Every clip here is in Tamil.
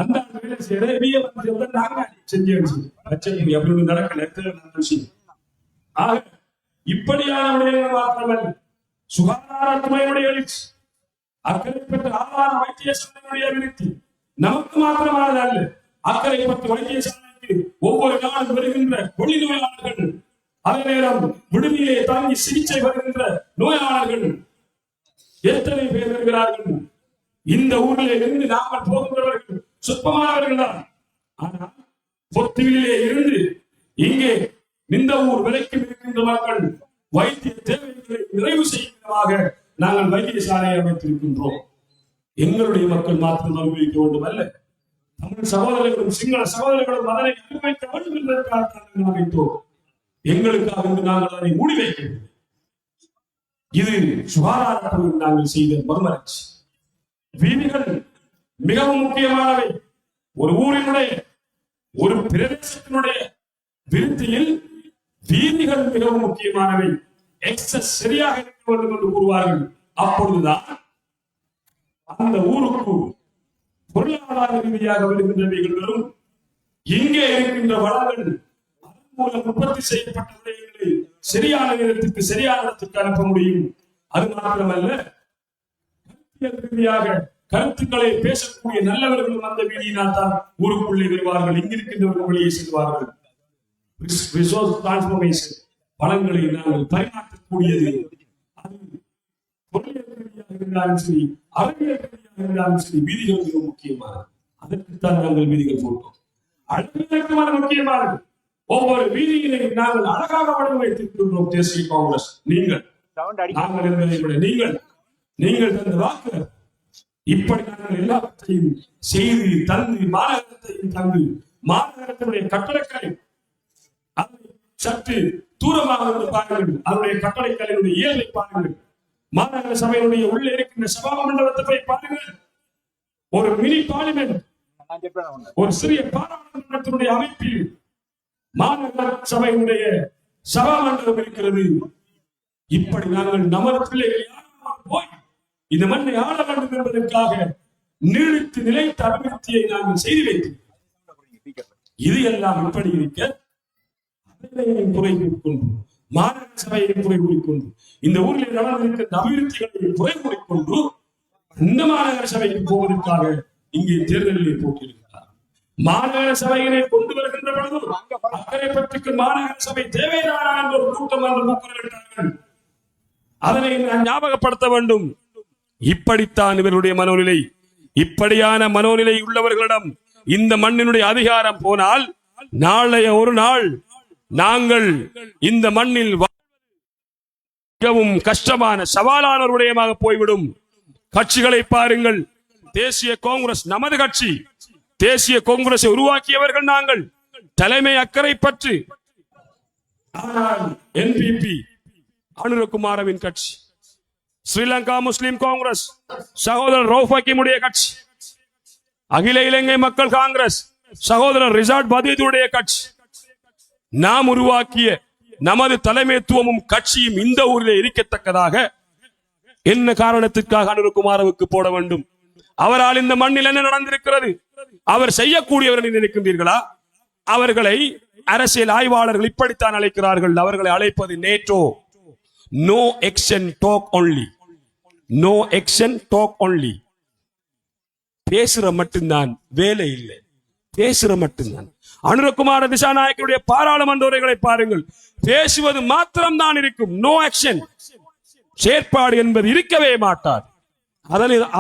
அந்த வேலை செய்யற நாங்க செஞ்சு அப்படி நடக்கல விஷயம். ஆக இப்படியான விடயங்கள் மாத்திரமல்ல, சுகாதாரத்துறையுடைய எழுச்சி, அக்கறை பெற்ற ஆதார வைத்தியசாலையுடைய விருத்தி நமக்கு மாத்திரமானது அல்ல. அக்கறை பெற்ற வைத்தியசாலைக்கு ஒவ்வொரு நாளும் வருகின்ற தொழில்நோயாளர்கள், அதே நேரம் விடுதியிலே தாங்கி சிகிச்சை வருகின்ற நோயாளர்கள் எத்தனை பேர் வருகிறார்கள். இந்த ஊரிலே இருந்து நாங்கள் போகின்றவர்கள் சொற்பமானவர்கள் தான். ஆனால் பொத்துவிலே இருந்து இங்கே இந்த ஊர் விலைக்கும் இருக்கின்ற மக்கள் வைத்திய தேவைகளை நிறைவு செய்வதாக நாங்கள் வைத்தியசாலையை அமைத்திருக்கின்றோம். எங்களுடைய மக்கள் மாத்திரம் அனுபவிக்க வேண்டும் அல்ல, தமிழ் சகோதரர்களும் சிங்கள சகோதரர்களும் அதனை அனுபவிக்க வேண்டும் என்பதற்காக நாங்கள் அமைத்தோம். எங்களுக்காக நாங்கள் அதை மூடி வைக்கிறோம். இது சுகாதாரத்துறையில் நாங்கள் செய்த மறுமலர்ச்சி. வீதிகள் மிகவும் முக்கியமானவை. ஒரு ஊரினுடைய ஒரு பிரதேசத்தினுடைய விருத்தியில் வீதிகள் மிகவும் முக்கியமானவை. எக்ஸஸ் சரியாக இருக்க வேண்டும் என்று கூறுவார்கள். அப்பொழுதுதான் அந்த ஊருக்கு பொருளாதார ரீதியாக வருகின்றவைகள் வரும். இங்கே இருக்கின்ற வளங்கள் அதன் மூலம் உற்பத்தி செய்யப்பட்ட விடயங்களை சரியான நேரத்துக்கு சரியான இடத்துக்கு அனுப்ப முடியும். அது மாத்திரமல்ல, ரீதியாக கருத்துக்களை பேசக்கூடிய நல்லவர்களும் அந்த வீதியினால் தான் ஊருக்குள்ளே வருவார்கள். இங்கிருக்கின்றவர்கள் வெளியே செல்வார்கள். ரிசோர்ஸ் டிரான்ஸ்பர்மேஷன், பலன்களை நாங்கள் பரிமாற்றக்கூடியது. அது பொருளியல் ரீதியாக இருந்தாலும் சரி, அறிவியல் ரீதியாக இருந்தாலும் சரி, வீதிகள் மிக முக்கியமானது. அதற்குத்தான் நாங்கள் வீதிகள் போட்டோம். அழகியலுக்குமான முக்கியமானது. ஒவ்வொரு வீதியிலே நாங்கள் அழகாக வடிவமைத்திருக்கின்றோம். தேசிய காங்கிரஸ் நீங்கள் நாங்கள் என்பதை விட நீங்கள் தந்த வாக்கு. இப்படி நாங்கள் எல்லாவற்றையும் செய்து தந்து மாநகரத்தையும் தந்து மாநகரத்தினுடைய கட்டடக்கலை சற்று தூரமாக இருந்து பாருங்கள். அதனுடைய கட்டடக்கலையினுடைய இயல்பை பாருங்கள். மாநகர சபையினுடைய உள்ளே இருக்கின்ற சபா மண்டபத்தை போய் பாருங்கள். ஒரு மினி பார்லிமெண்ட், ஒரு சிறிய பாராளுமன்றத்தினுடைய அமைப்பில் மாநகர சபையினுடைய சபா மண்டபம் இருக்கிறது. இப்படி நாங்கள் நமது பிள்ளைகள் போய் இந்த மண்ணை ஆள வேண்டும் என்பதற்காக நீடித்து நிலைத்த அபிவிருத்தியை நாங்கள் செய்து வைத்தோம். இது எல்லாம் இப்படி இருக்க அதனையும் குறை கூறிக்கொண்டு, மாநகர சபையையும் குறை கூறிக்கொண்டு, இந்த ஊரில் நடந்திருக்கின்ற அபிவிருத்திகளையும் குறை கூறிக்கொண்டு இந்த மாநகர சபைக்கு போவதற்காக இங்கே தேர்தலில் போட்டியிருக்கிறார். மாநகர சபையினை கொண்டு வருகின்ற பொழுது அக்கறை பற்றிக்கு மாநகர சபை தேவைதானா என்ற ஒரு கூட்டம் என்று கூறுகிறார்கள். அதனை நான் ஞாபகப்படுத்த வேண்டும். இப்படித்தான் இவர்களுடைய மனோநிலை. இப்படியான மனோநிலை உள்ளவர்களிடம் இந்த மண்ணினுடைய அதிகாரம் போனால் நாளைய ஒரு நாள் நாங்கள் இந்த மண்ணில் மிகவும் கஷ்டமான சவாலான ஒரு விடயமாக போய்விடும். கட்சிகளை பாருங்கள். தேசிய காங்கிரஸ் நமது கட்சி. தேசிய காங்கிரஸை உருவாக்கியவர்கள் நாங்கள். தலைமை அக்கறை பற்றி. ஆனால் என்பிபி அனுரகுமாரவின் கட்சி, ஸ்ரீலங்கா முஸ்லிம் காங்கிரஸ் சகோதரர் ரவுஃப் ஹக்கீமுடைய கட்சி, அகில இலங்கை மக்கள் காங்கிரஸ் சகோதரர் ரிசாட் பதீதுடைய கட்சி, நாம் உருவாக்கிய நமது தலைமைத்துவமும் கட்சியும் இந்த ஊரிலே இருக்கத்தக்கதாக என்ன காரணத்திற்காக அனுரகுமாரவுக்கு போட வேண்டும்? அவரால் இந்த மண்ணில் என்ன நடந்திருக்கிறது? அவர் செய்யக்கூடியவர்கள் நினைக்கின்றீர்களா? அவர்களை அரசியல் ஆய்வாளர்கள் இப்படித்தான் அழைக்கிறார்கள். அவர்களை அழைப்பது NATO. No action talk only. No action talk only. பேசுற மட்டும்தான், வேலை இல்லை. பேசுற மட்டும்தான். அனுரகுமார திசாநாயக்கருடைய பாராளுமன்ற உரைகளை பாருங்கள். பேசுவது மாத்திரம் தான் இருக்கும். நோ ஆக்ஷன், செயற்பாடு என்பது இருக்கவே மாட்டார்.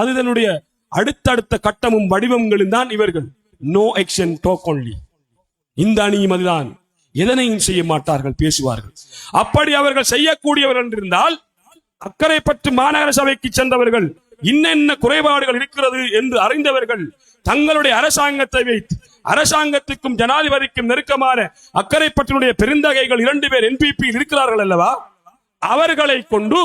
அதனுடைய அடுத்தடுத்த கட்டமும் வடிவங்களும் தான் இவர்கள். No action talk only. இந்த அணியும் அதுதான். எதனையும் செய்ய மாட்டார்கள், பேசுவார்கள். அப்படி அவர்கள் செய்யக்கூடியவர்கள் என்றிருந்தால் அக்கறை பற்றி மாநகர சபைக்கு சென்றவர்கள் இன்னென்ன குறைபாடுகள் இருக்கிறது என்று அறிந்தவர்கள் தங்களுடைய அரசாங்கத்தை வைத்து, அரசாங்கத்துக்கும் ஜனாதிபதிக்கும் நெருக்கமான அக்கறை பற்றினுடைய பெருந்தகைகள் 2 பேர் என்பிபி இருக்கிறார்கள் அல்லவா, அவர்களை கொண்டு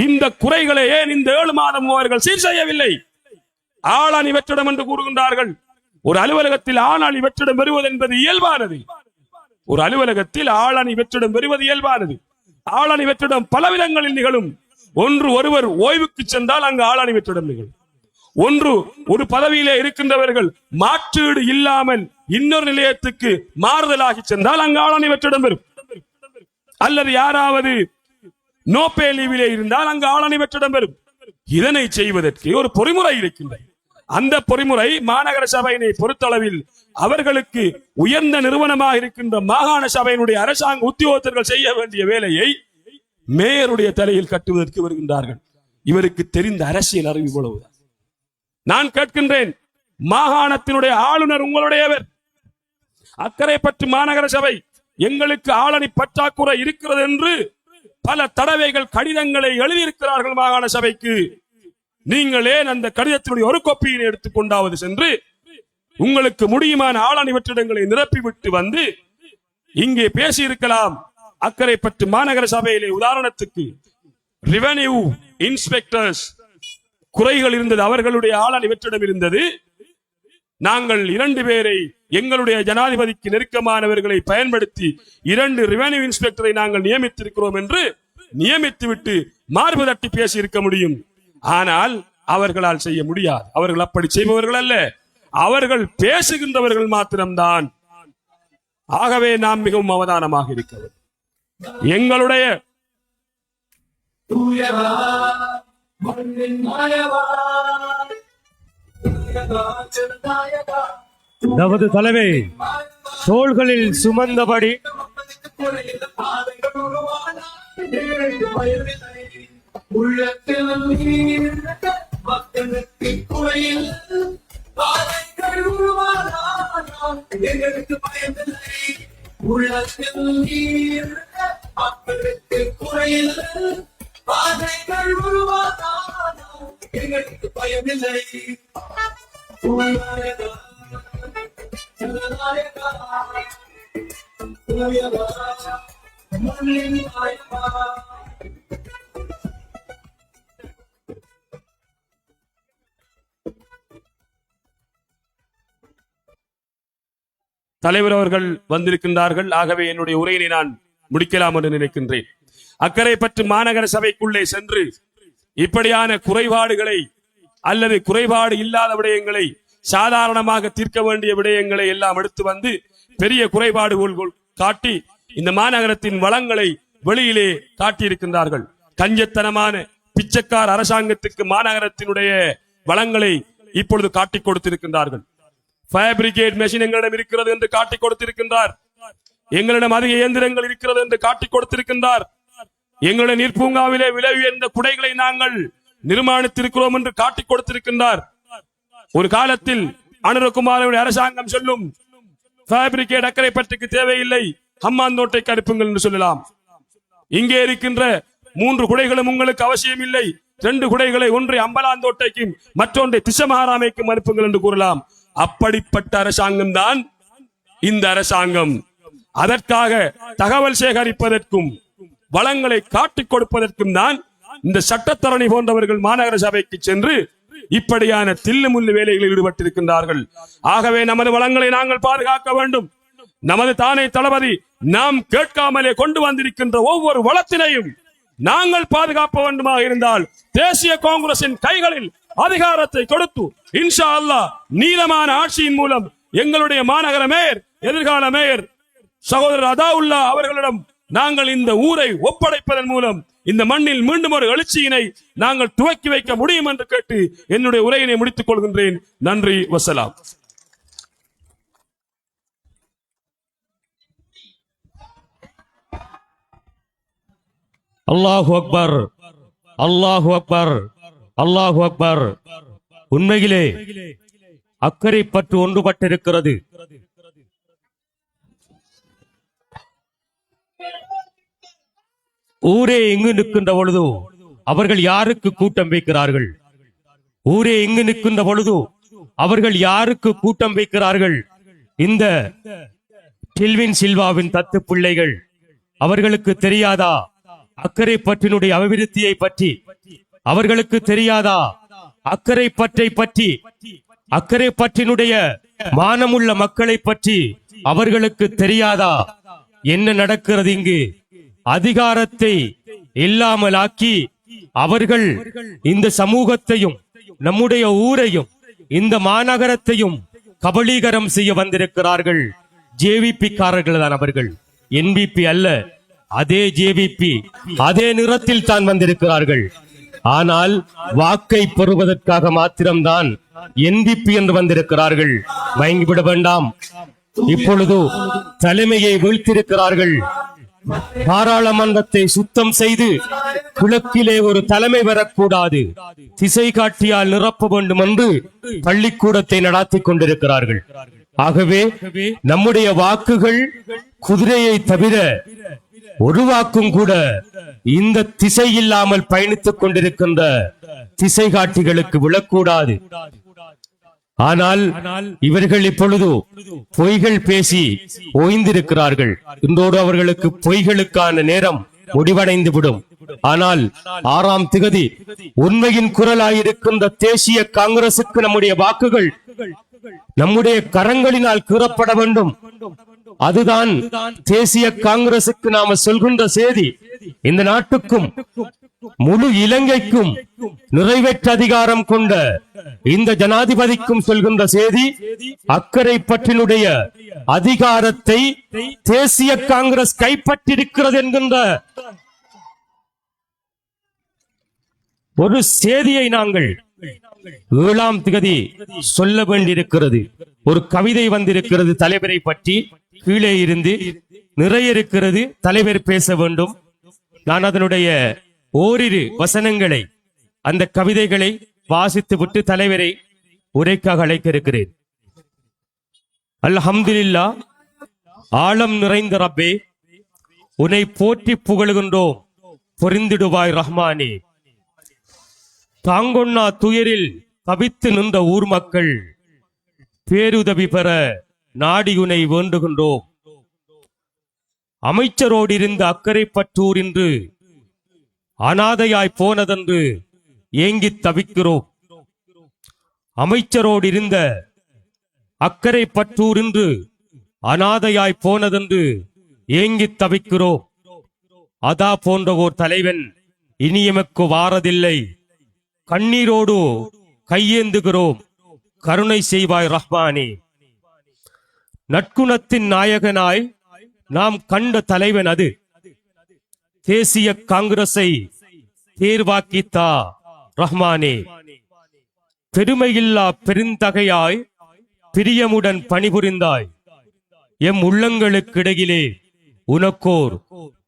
இந்த குறைகளை ஏன் இந்த 7 மாதம் அவர்கள் சீர் செய்யவில்லை? ஆளாணி வெற்றிடம் என்று கூறுகின்றார்கள். ஒரு அலுவலகத்தில் ஆளாணி வெற்றிடம் பெறுவது என்பது இயல்பானது. ஒரு அலுவலகத்தில் ஆளாணி வெற்றிடம் பெறுவது இயல்பானது. ஆளாணி வெற்றிடம் பல விதங்களில் நிகழும். ஒருவர் ஓய்வுக்கு சென்றால் அங்கு ஆளாணி வெற்றிடம் நிகழும். ஒன்று, ஒரு பதவியிலே இருக்கின்றவர்கள் மாற்றீடு இல்லாமல் இன்னொரு நிலையத்துக்கு மாறுதலாகி சென்றால் அங்கு ஆளணி வெற்றிடம் பெறும். அல்லது யாராவது நோபே லீவிலே இருந்தால் அங்கு ஆளணி வெற்றிடம் பெறும். இதனை செய்வதற்கு ஒரு பொறிமுறை இருக்கின்றது. அந்த பொறிமுறை மாநகர சபையினை பொறுத்தளவில் அவர்களுக்கு உயர்ந்த நிறுவனமாக இருக்கின்ற மாகாண சபையினுடைய அரசாங்க உத்தியோகத்தர்கள் செய்ய வேண்டிய வேலையை மேயருடைய தலையில் கட்டுவதற்கு வருகின்றார்கள். இவருக்கு தெரிந்த அரசியல் அறிவு இவ்வளவுதான். நான் கேட்கின்றேன், மாகாணத்தினுடைய ஆளுநர் உங்களுடையவர். அக்கரைப்பற்று மாநகர சபை எங்களுக்கு ஆளணி பற்றாக்குறை இருக்கிறது என்று பல தடவைகள் கடிதங்களை எழுதியிருக்கிறார்கள் மாகாண சபைக்கு. நீங்களே அந்த கடிதத்தினுடைய ஒரு கோப்பியை எடுத்துக்கொண்டாவது சென்று உங்களுக்கு முடியுமான ஆளணி வெற்றிடங்களை நிரப்பிவிட்டு வந்து இங்கே பேசி இருக்கலாம். அக்கரைப்பற்று மாநகர சபையிலே உதாரணத்துக்கு ரெவென்யூ இன்ஸ்பெக்டர்ஸ் குறைகள் இருந்தது, அவர்களுடைய ஆளணி வெற்றிடம் இருந்தது. நாங்கள் 2 பேரை எங்களுடைய ஜனாதிபதிக்கு நெருக்கமானவர்களை பயன்படுத்தி 2 ரெவென்யூ இன்ஸ்பெக்டரை நாங்கள் நியமித்திருக்கிறோம் என்று நியமித்துவிட்டு மார்பு தட்டி பேசி இருக்க முடியும். ஆனால் அவர்களால் செய்ய முடியாது. அவர்கள் அப்படி செய்பவர்கள் அல்ல, அவர்கள் பேசுகின்றவர்கள் மாத்திரம்தான். ஆகவே நாம் மிகவும் அவதானமாக இருக்கிறோம். எங்களுடைய நமது தலைமை தோள்களில் சுமந்தபடி தலைவர் அவர்கள் வந்திருக்கின்றார்கள். ஆகவே என்னுடைய உரையினை நான் முடிக்கலாம் என்று நினைக்கின்றேன். அக்கரைப்பற்று மாநகர சபைக்குள்ளே சென்று இப்படியான குறைபாடுகளை அல்லது குறைபாடு இல்லாத விடயங்களை, சாதாரணமாக தீர்க்க வேண்டிய விடயங்களை எல்லாம் எடுத்து வந்து பெரிய குறைபாடுகள் காட்டி இந்த மாநகரத்தின் வளங்களை வெளியிலே காட்டியிருக்கின்றார்கள். கஞ்சத்தனமான பிச்சைக்கார அரசாங்கத்துக்கு மாநகரத்தினுடைய வளங்களை இப்பொழுது காட்டிக் கொடுத்திருக்கின்றார்கள். ஃபயர் பிரிகேட் மெஷின் எங்களிடம் இருக்கிறது என்று காட்டிக் கொடுத்திருக்கின்றார். எங்களிடம் அதிக இயந்திரங்கள் இருக்கிறது என்று காட்டிக் கொடுத்திருக்கின்றார். எங்களுடைய நீர்பூங்காவிலே விலை உயர்ந்த குடைகளை நாங்கள் நிர்மாணித்திருக்கிறோம் என்று காட்டிக் கொடுத்திருக்கின்றார். ஒரு காலத்தில் அனுரகுமாரனுடைய அரசாங்கம் சொல்லும், ஃபயர் பிரிகேட் அக்கரைப்பற்றுக்கு தேவையில்லை, ஹம்மாந்தோட்டைக்கு அனுப்புங்கள் என்று சொல்லலாம். இங்கே இருக்கின்ற 3 குடைகளும் உங்களுக்கு அவசியம் இல்லை, 2 குடைகளை ஒன்றை அம்பலாந்தோட்டைக்கும் மற்றொன்றை திசமகாராமைக்கும் அனுப்புங்கள் என்று கூறலாம். அப்படிப்பட்ட அரசாங்கம் தான் இந்த அரசாங்கம். அதற்காக தகவல் சேகரிப்பதற்கும் வளங்களை காட்டிக் கொடுப்பதற்கும் தான் இந்த சட்டத்தரணி போன்றவர்கள் மாநகர சபைக்கு சென்று இப்படியான தில்லுமுள்ளு வேலைகளில் ஈடுபட்டிருக்கின்றார்கள். ஆகவே நமது வளங்களை நாங்கள் பாதுகாக்க வேண்டும். நமது தானே தளபதி நாம் கேட்காமலே கொண்டு வந்திருக்கின்ற ஒவ்வொரு வளத்தினையும் நாங்கள் பாதுகாக்க வேண்டுமாக இருந்தால் தேசிய காங்கிரசின் கைகளில் அதிகாரத்தை கொடுத்து இன்ஷா அல்லாஹ் நீளமான ஆட்சியின் மூலம் எங்களுடைய மாநகர மேயர், எதிர்கால மேயர் சகோதரர் அதாவுல்லா அவர்களிடம் நாங்கள் இந்த ஊரை ஒப்படைப்பதன் மூலம் இந்த மண்ணில் மீண்டும் ஒரு எழுச்சியினை நாங்கள் துவக்கி வைக்க முடியும் என்று கேட்டு என்னுடைய உரையினை முடித்துக் கொள்கின்றேன். நன்றி, வசலாம். அல்லாஹு அக்பர், அல்லாஹு அக்பர், அல்லாஹு அக்பர். உண்மையிலே அக்கரைப்பற்று ஒன்றுபட்டிருக்கிறது. ஊரே எங்கு நிற்கின்ற பொழுது அவர்கள் யாருக்கு கூட்டம் வைக்கிறார்கள்? ஊரே எங்கு நிற்கின்ற பொழுது அவர்கள் யாருக்கு கூட்டம் வைக்கிறார்கள்? இந்த டில்வின் சில்வாவின் தத்து பிள்ளைகள் அவர்களுக்கு தெரியாதா அக்கரைப்பற்றினுடைய அபிவிருத்தியை பற்றி? அவர்களுக்கு தெரியாதா அக்கரைப்பற்றை பற்றி? அக்கரைப்பற்றினுடைய மானமுள்ள மக்களை பற்றி அவர்களுக்கு தெரியாதா? என்ன நடக்கிறது இங்கு? அதிகாரத்தை இல்லாமலாக்கி அவர்கள் இந்த சமூகத்தையும் நம்முடைய ஊரையும் இந்த மாநகரத்தையும் கபலீகரம் செய்ய வந்திருக்கிறார்கள். ஜேவிபி காரர்கள் தான் அவர்கள், என்பிபி அல்ல. அதே ஜேவிபி, அதே நிறத்தில் தான் வந்திருக்கிறார்கள். ஆனால் வாக்கை பெறுவதற்காக மாத்திரம்தான் என்பிபி என்று வந்திருக்கிறார்கள். மயங்கிவிட வேண்டாம். இப்பொழுது தலைமையை வீழ்த்திருக்கிறார்கள். பாராளுமன்றத்தை சுத்தம் செய்து கிழக்கிலே ஒரு தலைமை வரக்கூடாது, திசை காட்டியால் நிரப்ப வேண்டும் என்று பள்ளிக்கூடத்தை நடாத்தி கொண்டிருக்கிறார்கள். ஆகவே நம்முடைய வாக்குகள் குதிரையை தவிர ஒரு வாக்கும் கூட இந்த திசை இல்லாமல் பயணித்துக் கொண்டிருக்கின்ற திசை காட்டிகளுக்கு விழக்கூடாது. ஆனால் இவர்கள் இப்பொழுது பொய்கள் பேசி ஓய்ந்திருக்கிறார்கள். இன்றோடு அவர்களுக்கு பொய்களுக்கான நேரம் முடிவடைந்து விடும். ஆனால் 6ஆம் திகதி உண்மையின் குரலாயிருக்கின்ற தேசிய காங்கிரசுக்கு நம்முடைய வாக்குகள் நம்முடைய கரங்களினால் கூறப்பட வேண்டும். அதுதான் தேசிய காங்கிரசுக்கு நாம சொல்கின்ற செய்தி. இந்த நாட்டுக்கும் முழு இலங்கைக்கும் நிறைவேற்ற அதிகாரம் கொண்ட இந்த ஜனாதிபதிக்கும் சொல்கின்ற செய்தி, அக்கரை பற்றினுடைய அதிகாரத்தை தேசிய காங்கிரஸ் கைப்பற்றிருக்கிறது என்கின்ற ஒரு செய்தியை நாங்கள் 7ஆம் திகதி சொல்ல வேண்டியிருக்கிறது. ஒரு கவிதை வந்திருக்கிறது தலைவரை பற்றி, கீழே இருந்து நிறைய இருக்கிறது. தலைவர் பேச வேண்டும். நான் அதனுடைய ஓரிரு வசனங்களை, அந்த கவிதைகளை வாசித்து விட்டு தலைவரை உரைக்காக அழைக்க இருக்கிறேன். அல்ஹம்துலில்லாஹ், ஆழம் நிறைந்த ரப்பே, உன்னை போற்றி புகழுகின்றோம், பொரிந்திடுவாய் ரஹ்மானே. தாங்கொன்னா துயரில் தவித்து நின்ற ஊர் மக்கள் பேருதவி பெற நாடியுனை வேண்டுகின்றோம். அமைச்சரோடு இருந்த அக்கரைப்பற்றூர் இன்று அனாதையாய் போனதென்று ஏங்கித் தவிக்கிறோம். அமைச்சரோடு இருந்த அக்கரைப்பற்றூர் இன்று அனாதையாய் போனதென்று ஏங்கித் தவிக்கிறோம். அதா போன்ற ஓர் தலைவன் இனி எமக்கு வாரதில்லை. கண்ணீரோடு கையேந்துகிறோம், கருணை செய்வாய் ரஹ்மானே. நற்குணத்தின் நாயகனாய் நாம் கண்ட தலைவன் அது. தேசிய காங்கிரஸை தேர்வாக்கித்தா ரஹ்மானே. பெருமையில்லா பெருந்தகையாய் பிரியமுடன் பணிபுரிந்தாய். எம் உள்ளங்களுக்கிடையிலே உனக்கோர்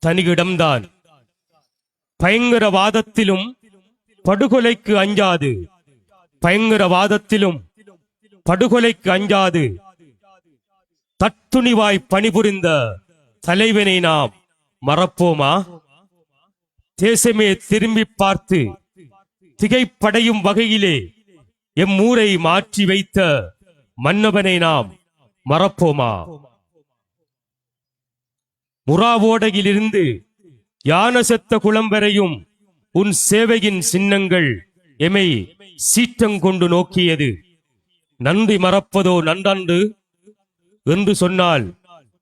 தனியிடம்தான். பயங்கரவாதத்திலும் படுகொலைக்கு அஞ்சாது, பயங்கரவாதத்திலும் படுகொலைக்கு அஞ்சாது தத்துணிவாய் பணிபுரிந்த தலைவனை நாம் மறப்போமா? தேசமே திரும்பி பார்த்து திகைப்படையும் வகையிலே எம் ஊரை மாற்றி வைத்த மன்னவனை நாம் மறப்போமா? முறாவோடையிலிருந்து யானசெத்த குளம் வரையும் உன் சேவையின் சின்னங்கள் எமை சீற்றங்கொண்டு நோக்கியது. நன்றி மறப்பதோ நன்றன்று என்று சொன்னால்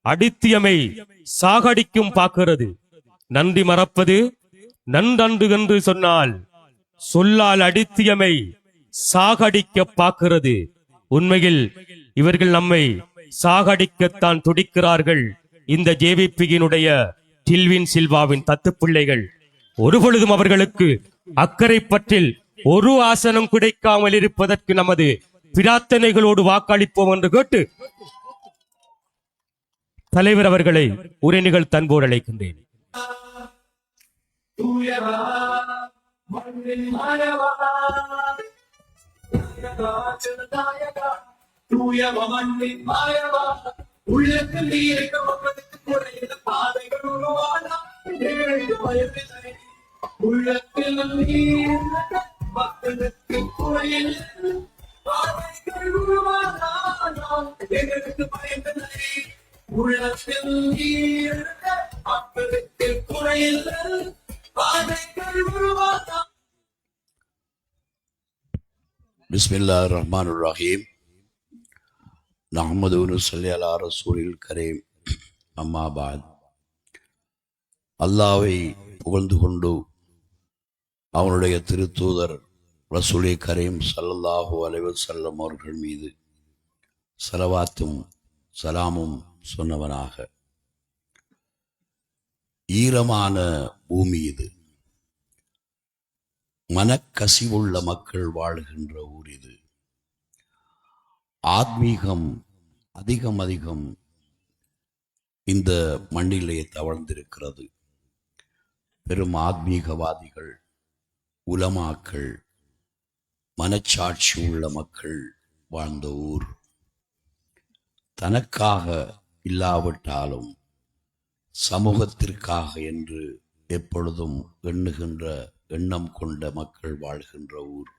அடித்தியமை சாகடிக்கும் பார்க்கிறது. நன்றி மறப்பது நன்றன்று என்று சொன்னால் சொல்லால் அடித்தியமை சாகடிக்க பார்க்கிறது. உண்மையில் இவர்கள் நம்மை சாகடிக்கத்தான் துடிக்கிறார்கள். இந்த ஜேவிபியினுடைய டில்வின் சில்வாவின் தத்து பிள்ளைகள் ஒருபொழுதும் அவர்களுக்கு அக்கறை பற்றில் ஒரு ஆசனம் கிடைக்காமல் இருப்பதற்கு நமது பிரார்த்தனைகளோடு வாக்களிப்போம் என்று கேட்டு தலைவர் அவர்களை உரை நிகழ் தன்போடு அழைக்கின்றேன். உள்ளத்தில் இருக்க மக்களுக்கு குறைந்த பாதைகள் உருவானா உள்ளத்தில் மக்களுக்கு குறையில் பாதைகள் உருவானா எங்களுக்கு பயந்தனை உள்ளத்தில் இருக்க மக்களுக்கு குறையில் பாதைகள் உருவானா. பிஸ்மில்லாஹிர் ரஹ்மானிர் ரஹீம். நஹ்மதுஹு வ நுஸல்லி அலா ரசூலில் கரீம். அம்மா பாத். அல்லாஹ்வை புகழ்ந்து கொண்டு அவனுடைய திருத்தூதர் ரசூலே கரீம் ஸல்லல்லாஹு அலைஹி வஸல்லம் அவர்கள் மீது ஸலவாத்தும் சலாமும் சொன்னவனாக. ஈரமான பூமி இது, மனக்கசிவுள்ள மக்கள் வாழ்கின்ற ஊர் இது. ஆத்மீகம் அதிகம் அதிகம் இந்த மண்ணிலே தவழ்ந்திருக்கிறது. பெரும் ஆத்மீகவாதிகள், உலமாக்கள், மனச்சாட்சி உள்ள மக்கள் வாழ்ந்த ஊர். தனக்காக இல்லாவிட்டாலும் சமூகத்திற்காக என்று எப்பொழுதும் எண்ணுகின்ற எண்ணம் கொண்ட மக்கள் வாழ்கின்ற ஊர்.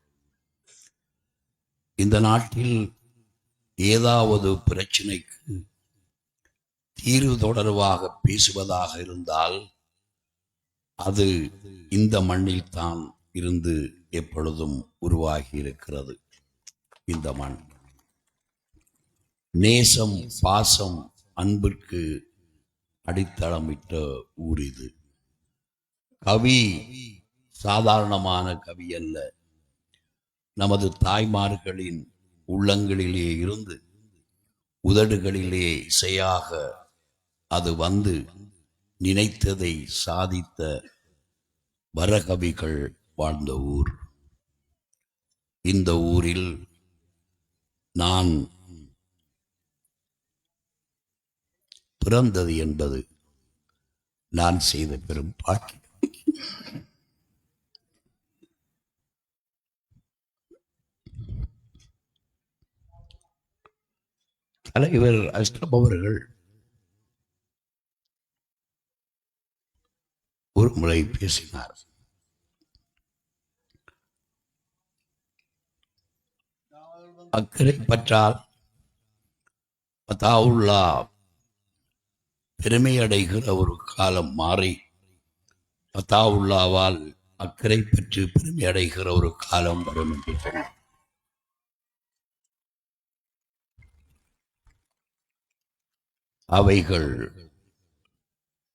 இந்த நாட்டில் ஏதாவது பிரச்சனைக்கு தீர்வு தொடர்பாக பேசுவதாக இருந்தால் அது இந்த மண்ணில் தான் இருந்து எப்பொழுதும் உருவாகி இருக்கிறது. இந்த மண் நேசம், பாசம், அன்பிற்கு அடித்தளமிட்ட ஊர் இது. கவி சாதாரணமான கவி அல்ல. நமது தாய்மார்களின் உள்ளங்களிலே இருந்து உதடுகளிலே இசையாக அது வந்து நினைத்ததை சாதித்த வரகவிகள் வாழ்ந்த ஊர். இந்த ஊரில் நான் பிறந்தது என்பது நான் செய்த பெரும் பாக்கியம். தலைவர் அஷ்ரப் அவர்கள் ஒரு முறை பேசினார். அக்கறை பற்றால் அதாவுல்லா பெருமை அடைகிற ஒரு காலம் மாறி அதாவுல்லாவால் அக்கறை பெற்று பெருமை அடைகிற ஒரு காலம் வரும் என்று சொன்னார். அவைகள்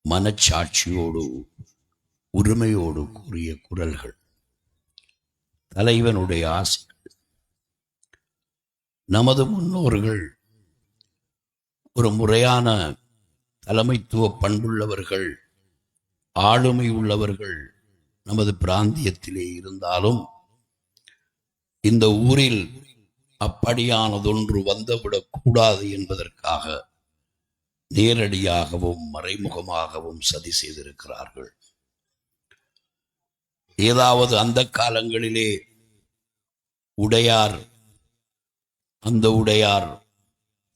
மனச்சாட்சியோடு உரிமையோடு கூறிய குரல்கள், தலைவனுடைய ஆசை. நமது முன்னோர்கள் ஒரு முறையான தலைமைத்துவ பண்புள்ளவர்கள், ஆளுமை உள்ளவர்கள் நமது பிராந்தியத்திலே இருந்தாலும் இந்த ஊரில் அப்படியானதொன்று வந்துவிடக் கூடாது என்பதற்காக நேரடியாகவும் மறைமுகமாகவும் சதி செய்திருக்கிறார்கள். ஏதாவது அந்த காலங்களிலே உடையார், அந்த உடையார்,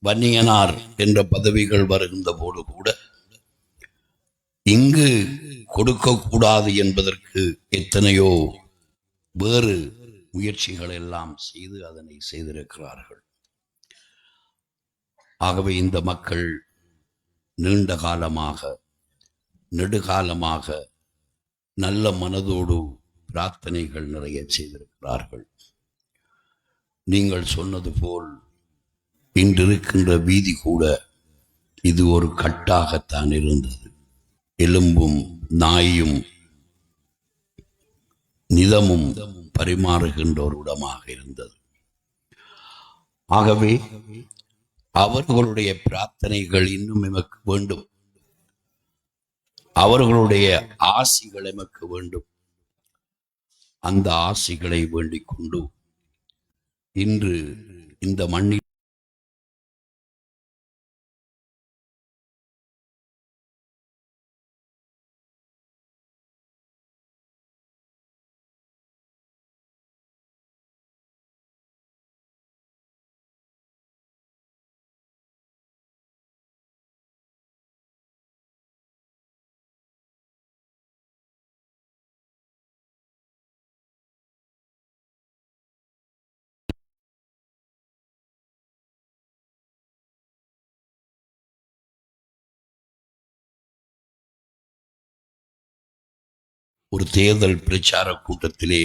வன்னியனார் என்ற பதவிகள் வருகின்ற போது கூட இங்கு கொடுக்கக்கூடாது என்பதற்கு எத்தனையோ வேறு முயற்சிகள் எல்லாம் செய்து அதனை செய்திருக்கிறார்கள். ஆகவே இந்த மக்கள் நீண்ட காலமாக, நெடுகாலமாக நல்ல மனதோடு பிரார்த்தனைகள் நிறைய செய்திருக்கிறார்கள். நீங்கள் சொன்னது போல் இன்றிருக்கின்ற வீதி கூட இது ஒரு கட்டாகத்தான் இருந்தது. எலும்பும் நாயும் நிதமும் பரிமாறுகின்ற ஒரு இடமாக இருந்தது. ஆகவே அவர்களுடைய பிரார்த்தனைகள் இன்னும் எமக்கு வேண்டும், அவர்களுடைய ஆசிகள் எமக்கு வேண்டும். அந்த ஆசிகளை வேண்டிக் கொண்டு இன்று இந்த மண்ணில் ஒரு தேர்தல் பிரச்சார கூட்டத்திலே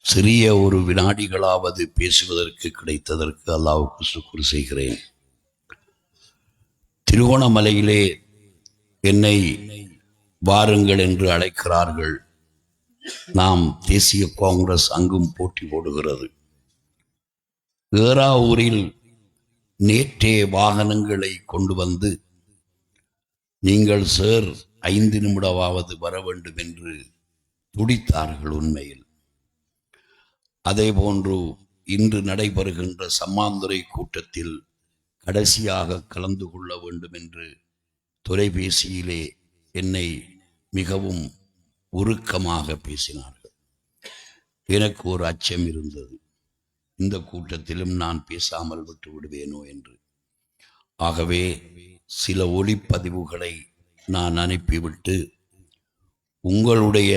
சிறிய ஒரு வினாடிகளாவது பேசுவதற்கு கிடைத்ததற்கு அல்லாஹ்வுக்கு சுக்ர் செய்கிறேன். திருகோணமலையிலே என்னை வாருங்கள் என்று அழைக்கிறார்கள். நாம் தேசிய காங்கிரஸ் அங்கும் போட்டி போடுகிறது. ஏறாவூரில் நேற்றே வாகனங்களை கொண்டு வந்து நீங்கள் சார் 5 நிமிடமாவது வர வேண்டும் என்று துடித்தார்கள். உண்மையில் அதே போன்று இன்று நடைபெறுகின்ற சம்மாந்துறை கூட்டத்தில் கடைசியாக கலந்து கொள்ள வேண்டும் என்று தொலைபேசியிலே என்னை மிகவும் உருக்கமாக பேசினார்கள். எனக்கு ஒரு அச்சம் இருந்தது, இந்த கூட்டத்திலும் நான் பேசாமல் விட்டு விடுவேனோ என்று. ஆகவே சில ஒளிப்பதிவுகளை நான் அனுப்பிவிட்டு உங்களுடைய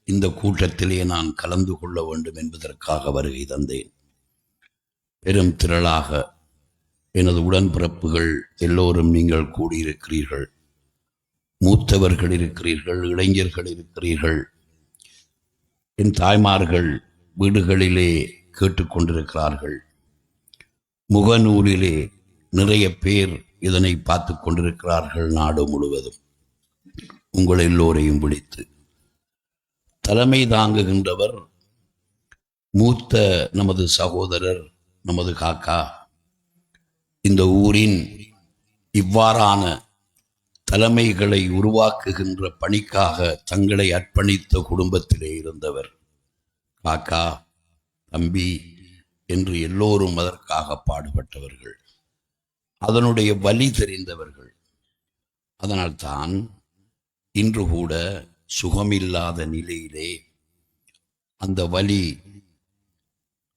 இந்த கூட்டத்திலே நான் கலந்து கொள்ள வேண்டும் என்பதற்காக வருகை தந்தேன். பெரும் திரளாக எனது உடன்பிறப்புகள் எல்லோரும் நீங்கள் கூடியிருக்கிறீர்கள். மூத்தவர்கள் இருக்கிறீர்கள், இளைஞர்கள் இருக்கிறீர்கள். என் தாய்மார்கள் வீடுகளிலே கேட்டுக்கொண்டிருக்கிறார்கள். முகநூலிலே நிறைய பேர் இதனை பார்த்து கொண்டிருக்கிறார்கள். நாடு முழுவதும் உங்கள் எல்லோரையும் விழித்து தலைமை தாங்குகின்றவர் மூத்த நமது சகோதரர், நமது காக்கா. இந்த ஊரின் இவ்வாறான தலைமைகளை உருவாக்குகின்ற பணிக்காக தங்களை அர்ப்பணித்த குடும்பத்திலே இருந்தவர். காக்கா, தம்பி என்று எல்லோரும் அதற்காக பாடுபட்டவர்கள், அதனுடைய வலி தெரிந்தவர்கள். அதனால்தான் இன்று கூட சுகமில்லாத நிலையிலே அந்த வலி,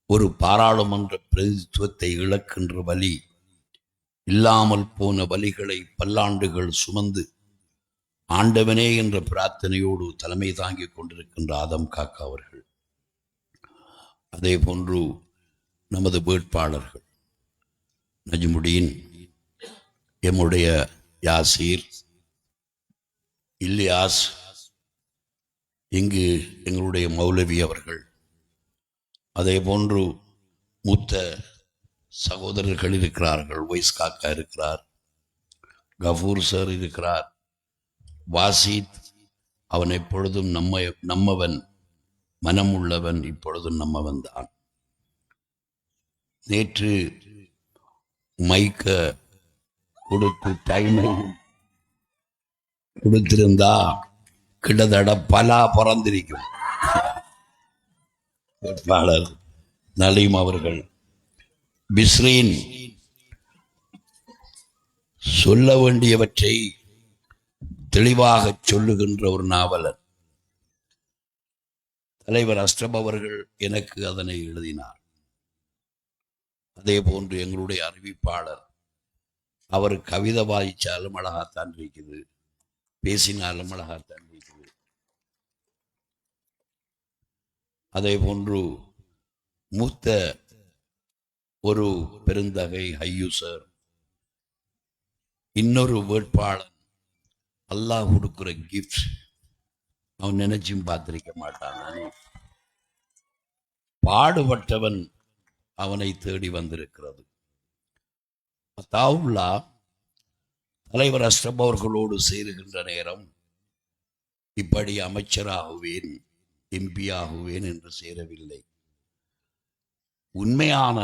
ஒரு பாராளுமன்ற பிரதித்துவத்தை இழக்கின்ற வலி, இல்லாமல் போன வலிகளை பல்லாண்டுகள் சுமந்து ஆண்டவனே என்ற பிரார்த்தனையோடு தலைமை தாங்கிக் கொண்டிருக்கின்ற ஆதம் காக்கா அவர்கள். அதே போன்று நமது வேட்பாளர்கள் நஜ்முடீன், எம்முடைய யாசீர், இல்யாஸ், இங்கு எங்களுடைய மௌலவி அவர்கள், அதே போன்று மூத்த சகோதரர்கள் இருக்கிறார்கள். வைஸ் காக்கா இருக்கிறார், கஃபூர் சார் இருக்கிறார், வாசித், அவன் எப்பொழுதும் நம்மவன், மனம் உள்ளவன், இப்பொழுதும் நம்மவன் தான். நேற்று மைக்க கொடுத்து டைமை கொடுத்திருந்தா கிட்டத்தட்ட பலா பிறந்திருக்கும். வேட்பாளர் நலீம் அவர்கள், பிஸ்ரீன் சொல்ல வேண்டியவற்றை தெளிவாக சொல்லுகின்ற ஒரு நாவலர். தலைவர் அஷ்ரப் அவர்கள் எனக்கு அதனை எழுதினார். அதே போன்று எங்களுடைய அறிவிப்பாளர், அவர் கவிதை வாய்ச்சாலும் அழகாத்தான் இருக்குது, பேசினாலும் அழகாத்தான் இருக்குது. அதே போன்று மூத்த ஒரு பெருந்தகை ஹையூசர், இன்னொரு வேட்பாளன், அல்லாஹ் கொடுக்கிற கிஃப்ட் அவன் நினைச்சும் பார்த்திருக்க மாட்டான். பாடுபட்டவன் அவனை தேடி வந்திருக்கிறது. தாவுல்லா தலைவர் அஷ்ரப் அவர்களோடு சேருகின்ற நேரம் இப்படி அமைச்சராகுவேன், எம்பி ஆகுவேன் என்று சேரவில்லை. உண்மையான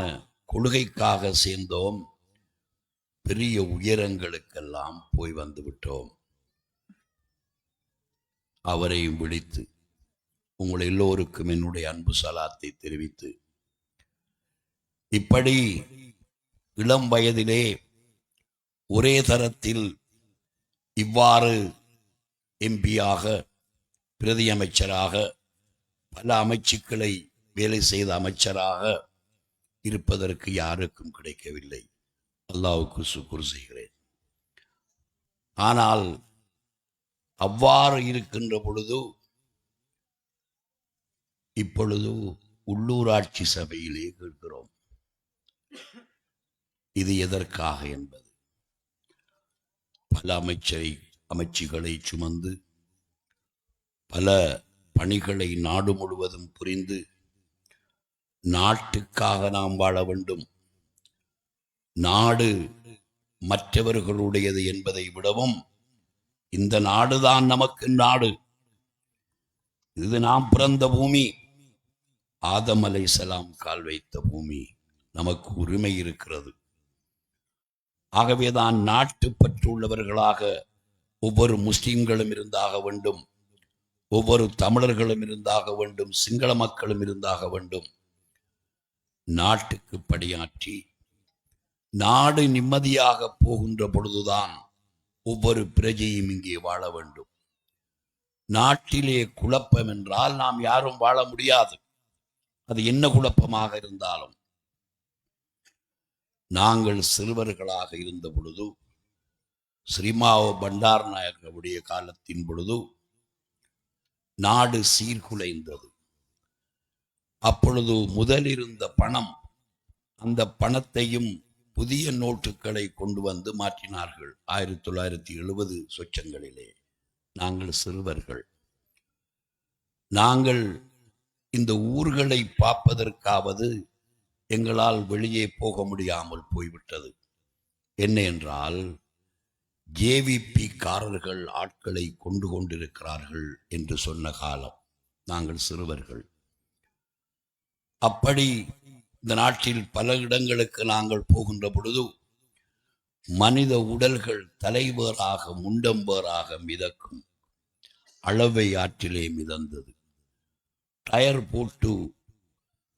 கொள்கைக்காக சேர்ந்தோம். பெரிய உயரங்களுக்கெல்லாம் போய் வந்து விட்டோம். அவரையும் விழித்து உங்கள் எல்லோருக்கும் என்னுடைய அன்பு சலாத்தை தெரிவித்து, இப்படி இளம் வயதிலே ஒரே தரத்தில் இவ்வாறு எம்பியாக, பிரதி அமைச்சராக, பல அமைச்சுக்களை வேலை செய்த அமைச்சராக இருப்பதற்கு யாருக்கும் கிடைக்கவில்லை. அல்லாஹ்வுக்கு சுக்ர் செய்கிறேன். ஆனால் அவ்வாறு இருக்கின்ற பொழுது இப்பொழுது உள்ளூராட்சி சபையிலே கேட்கிறோம், இது எதற்காக என்பது. பல அமைச்சுகளை சுமந்து பல பணிகளை நாடு முழுவதும் புரிந்து நாட்டுக்காக நாம் வாழ வேண்டும். நாடு மற்றவர்களுடையது என்பதை விடவும் இந்த நாடுதான் நமக்கு நாடு. இது நாம் பிறந்த பூமி, ஆதம் அலைஹிஸ்ஸலாம் கால் வைத்த பூமி. நமக்கு உரிமை இருக்கிறது. ஆகவேதான் நாட்டு பற்றுள்ளவர்களாக ஒவ்வொரு முஸ்லிம்களும் இருந்தாக வேண்டும், ஒவ்வொரு தமிழர்களும் இருந்தாக வேண்டும், சிங்கள மக்களும் இருந்தாக வேண்டும். நாட்டுக்கு பணியாற்றி நாடு நிம்மதியாக போகின்ற பொழுதுதான் ஒவ்வொரு பிரஜையும் இங்கே வாழ வேண்டும். நாட்டிலே குழப்பம் என்றால் நாம் யாரும் வாழ முடியாது. அது என்ன குழப்பமாக இருந்தாலும். நாங்கள் சிறுவர்களாக இருந்த பொழுது, ஸ்ரீமாவோ பண்டாரநாயகவுடைய காலத்தின் பொழுது நாடு சீர்குலைந்தது. அப்பொழுது முதலிருந்த பணம், அந்த பணத்தையும் புதிய நோட்டுகளை கொண்டு வந்து மாற்றினார்கள். 1970 சொச்சங்களிலே நாங்கள் சிறுவர்கள். நாங்கள் இந்த ஊர்களை பார்ப்பதற்காவது எங்களால் வெளியே போக முடியாமல் போய்விட்டது. என்ன என்றால், ஜேவிபி காரர்கள் ஆட்களை கொண்டு கொண்டிருக்கிறார்கள் என்று சொன்ன காலம். நாங்கள் சிறுவர்கள். அப்படி இந்த நாட்டில் பல இடங்களுக்கு நாங்கள் போகின்ற பொழுது மனித உடல்கள் தலைவேறாக முண்டம்பேறாக மிதக்கும். அளவை ஆற்றிலே மிதந்தது. டயர் போட்டு